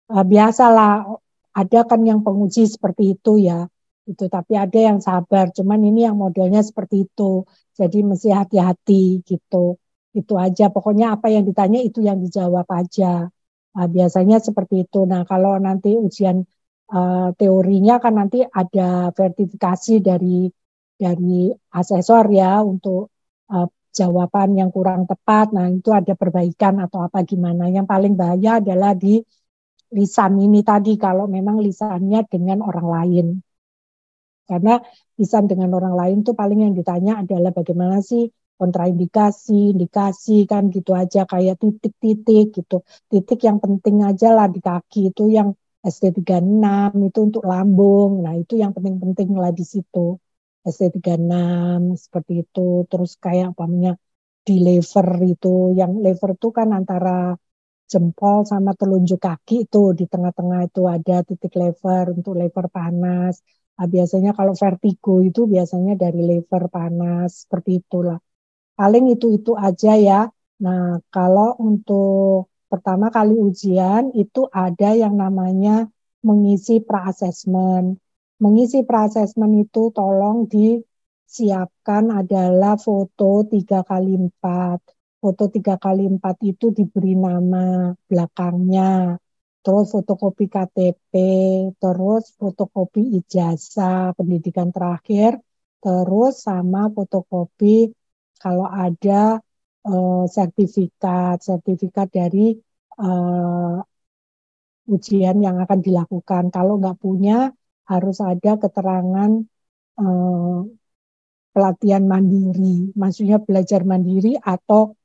Biasalah, ada kan yang penguji seperti itu ya. Itu tapi ada yang sabar, cuman ini yang modelnya seperti itu, jadi mesti hati-hati gitu. Itu aja, pokoknya apa yang ditanya itu yang dijawab aja. Biasanya seperti itu. Nah, kalau nanti ujian teorinya kan nanti ada verifikasi dari asesor ya untuk jawaban yang kurang tepat. Nah, itu ada perbaikan atau apa gimana. Yang paling bahaya adalah di lisan ini tadi, kalau memang lisannya dengan orang lain. Karena lisan dengan orang lain tuh paling yang ditanya adalah bagaimana sih kontraindikasi, indikasi, kan gitu aja, kayak titik-titik gitu. Titik yang penting aja lah di kaki itu yang ST36 itu untuk lambung. Nah, itu yang penting-penting lah di situ. ST36 seperti itu. Terus kayak umpamanya di lever itu, yang lever itu kan antara jempol sama telunjuk kaki itu, di tengah-tengah itu ada titik lever untuk lever panas. Biasanya kalau vertigo itu biasanya dari lever panas, seperti itulah. Paling itu aja ya. Nah, kalau untuk pertama kali ujian itu ada yang namanya mengisi pra-assessment. Mengisi pra-assessment itu tolong disiapkan adalah foto 3x4. Foto 3x4 itu diberi nama belakangnya, terus fotokopi KTP, terus fotokopi ijazah pendidikan terakhir, terus sama fotokopi kalau ada sertifikat dari ujian yang akan dilakukan. Kalau nggak punya, harus ada keterangan pelatihan mandiri, maksudnya belajar mandiri, atau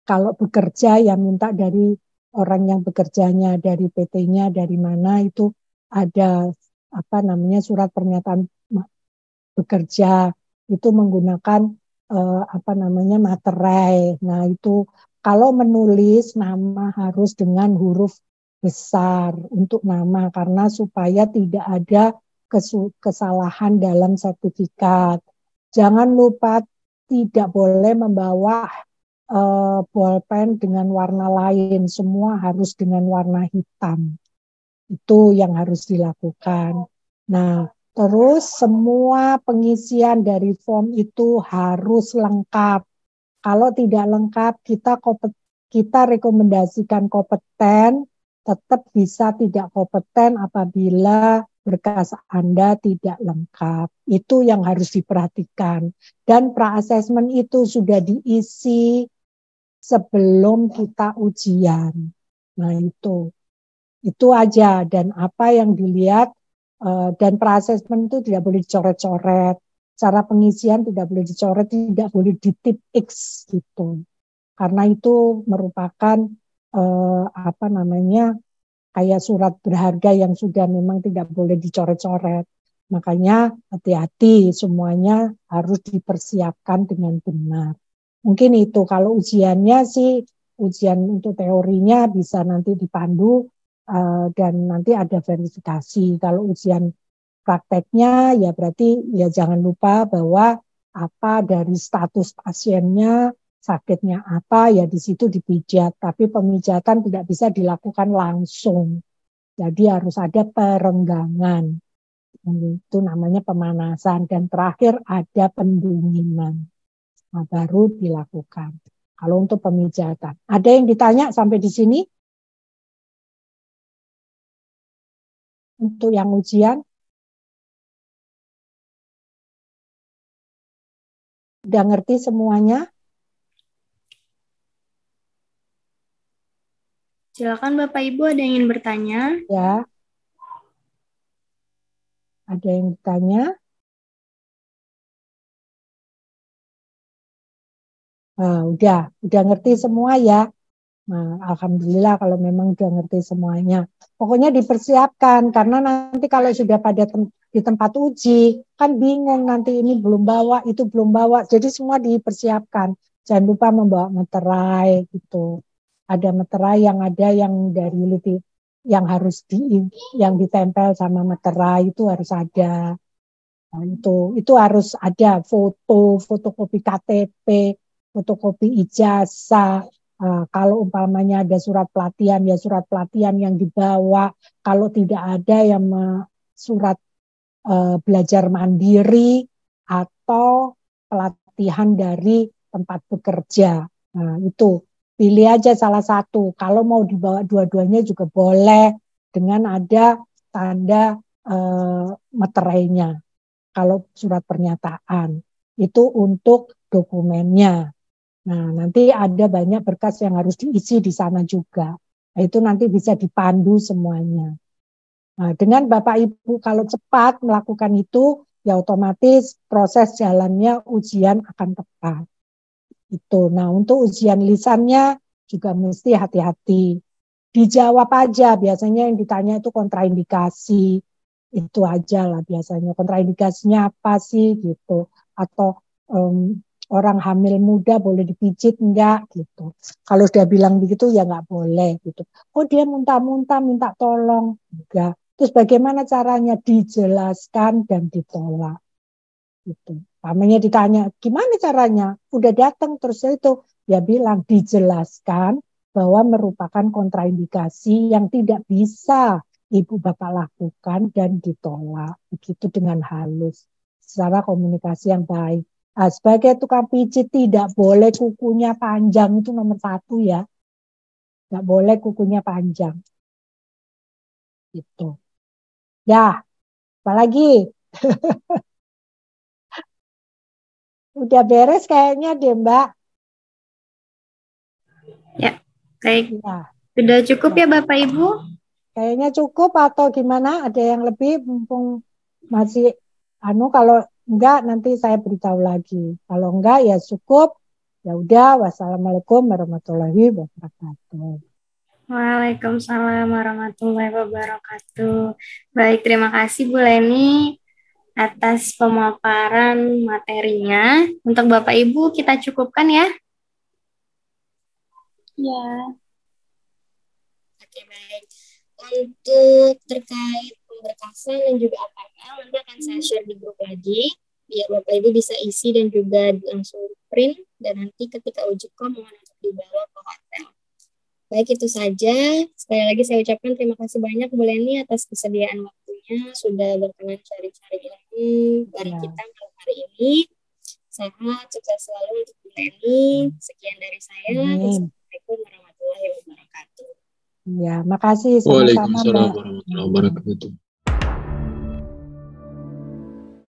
kalau bekerja ya minta dari orang yang bekerjanya, dari PT-nya, dari mana itu ada surat pernyataan bekerja, itu menggunakan materai. Nah, itu kalau menulis nama harus dengan huruf besar untuk nama, karena supaya tidak ada kesalahan dalam sertifikat. Jangan lupa tidak boleh membawa bolpen dengan warna lain, semua harus dengan warna hitam. Itu yang harus dilakukan. Nah, terus semua pengisian dari form itu harus lengkap. Kalau tidak lengkap, kita rekomendasikan kompeten, tetap bisa tidak kompeten apabila berkas Anda tidak lengkap. Itu yang harus diperhatikan. Dan pra-assessment itu sudah diisi sebelum kita ujian. Nah, itu aja. Dan apa yang dilihat, dan pra-assessment itu tidak boleh dicoret-coret. Cara pengisian tidak boleh dicoret, tidak boleh ditip X gitu. Karena itu merupakan kayak surat berharga yang sudah memang tidak boleh dicoret-coret. Makanya hati-hati, semuanya harus dipersiapkan dengan benar. Mungkin itu, kalau ujiannya sih, ujian untuk teorinya bisa nanti dipandu dan nanti ada verifikasi. Kalau ujian prakteknya ya berarti ya jangan lupa bahwa apa dari status pasiennya, sakitnya apa, ya di situ dipijat. Tapi pemijatan tidak bisa dilakukan langsung. Jadi harus ada perenggangan. Itu namanya pemanasan. Dan terakhir ada pendinginan. Nah, baru dilakukan. Kalau untuk pemijatan. Ada yang ditanya sampai di sini? Untuk yang ujian? Udah ngerti semuanya? Silakan Bapak Ibu, ada yang ingin bertanya? Ya. Ada yang ditanya? Udah ngerti semua ya. Nah, alhamdulillah kalau memang udah ngerti semuanya. Pokoknya dipersiapkan, karena nanti kalau sudah pada di tempat uji, kan bingung nanti ini belum bawa, itu belum bawa. Jadi semua dipersiapkan. Jangan lupa membawa meterai gitu. Ada meterai yang dari yang harus yang ditempel sama meterai itu harus ada. Nah, itu harus ada fotokopi KTP, fotokopi ijazah. Kalau umpamanya ada surat pelatihan, ya surat pelatihan yang dibawa. Kalau tidak ada yang surat belajar mandiri atau pelatihan dari tempat bekerja. Nah, itu pilih aja salah satu. Kalau mau dibawa dua-duanya juga boleh dengan ada tanda meterainya. Kalau surat pernyataan itu untuk dokumennya. Nah, nanti ada banyak berkas yang harus diisi di sana juga. Nah, itu nanti bisa dipandu semuanya. Nah, dengan Bapak Ibu kalau cepat melakukan itu, ya otomatis proses jalannya ujian akan tepat. Itu. Nah, untuk ujian lisannya juga mesti hati-hati. Dijawab aja, biasanya yang ditanya itu kontraindikasi. Itu aja lah biasanya. Kontraindikasinya apa sih gitu. Atau orang hamil muda boleh dipijit enggak gitu. Kalau sudah bilang begitu ya enggak boleh gitu. Oh dia muntah-muntah minta tolong. Enggak. Terus bagaimana caranya? Dijelaskan dan ditolak. Gitu. Namanya ditanya, gimana caranya? Udah datang terus itu ya bilang dijelaskan bahwa merupakan kontraindikasi yang tidak bisa Ibu Bapak lakukan dan ditolak. Begitu dengan halus. Secara komunikasi yang baik. Nah, sebagai tukang pijit tidak boleh kukunya panjang, itu nomor 1 ya. Nggak boleh kukunya panjang. Gitu. Ya, apalagi? Udah beres kayaknya deh Mbak. Ya, baik. Ya. Sudah cukup ya Bapak Ibu? Kayaknya cukup atau gimana? Ada yang lebih mumpung masih kalau enggak nanti saya beritahu lagi. Kalau enggak ya cukup. Ya udah, wassalamualaikum warahmatullahi wabarakatuh. Waalaikumsalam warahmatullahi wabarakatuh. Baik, terima kasih Bu Leni atas pemaparan materinya. Untuk Bapak Ibu kita cukupkan ya. Ya. Oke, baik. Untuk terkait pemberkasan dan juga APL nanti akan saya share di grup lagi biar Bapak Ibu bisa isi dan juga langsung print dan nanti ketika uji kom mohon untuk dibawa ke hotel. Baik, itu saja. Sekali lagi saya ucapkan terima kasih banyak Bu Leni atas kesediaan waktunya sudah berkenan sharing-sharing ilmu bareng kita malam hari ini. Sehat, sukses selalu untuk Bu Leni. Sekian dari saya. Assalamualaikum warahmatullahi wabarakatuh. Ya, makasih sama-sama Mbak. Waalaikumsalam warahmatullahi wabarakatuh.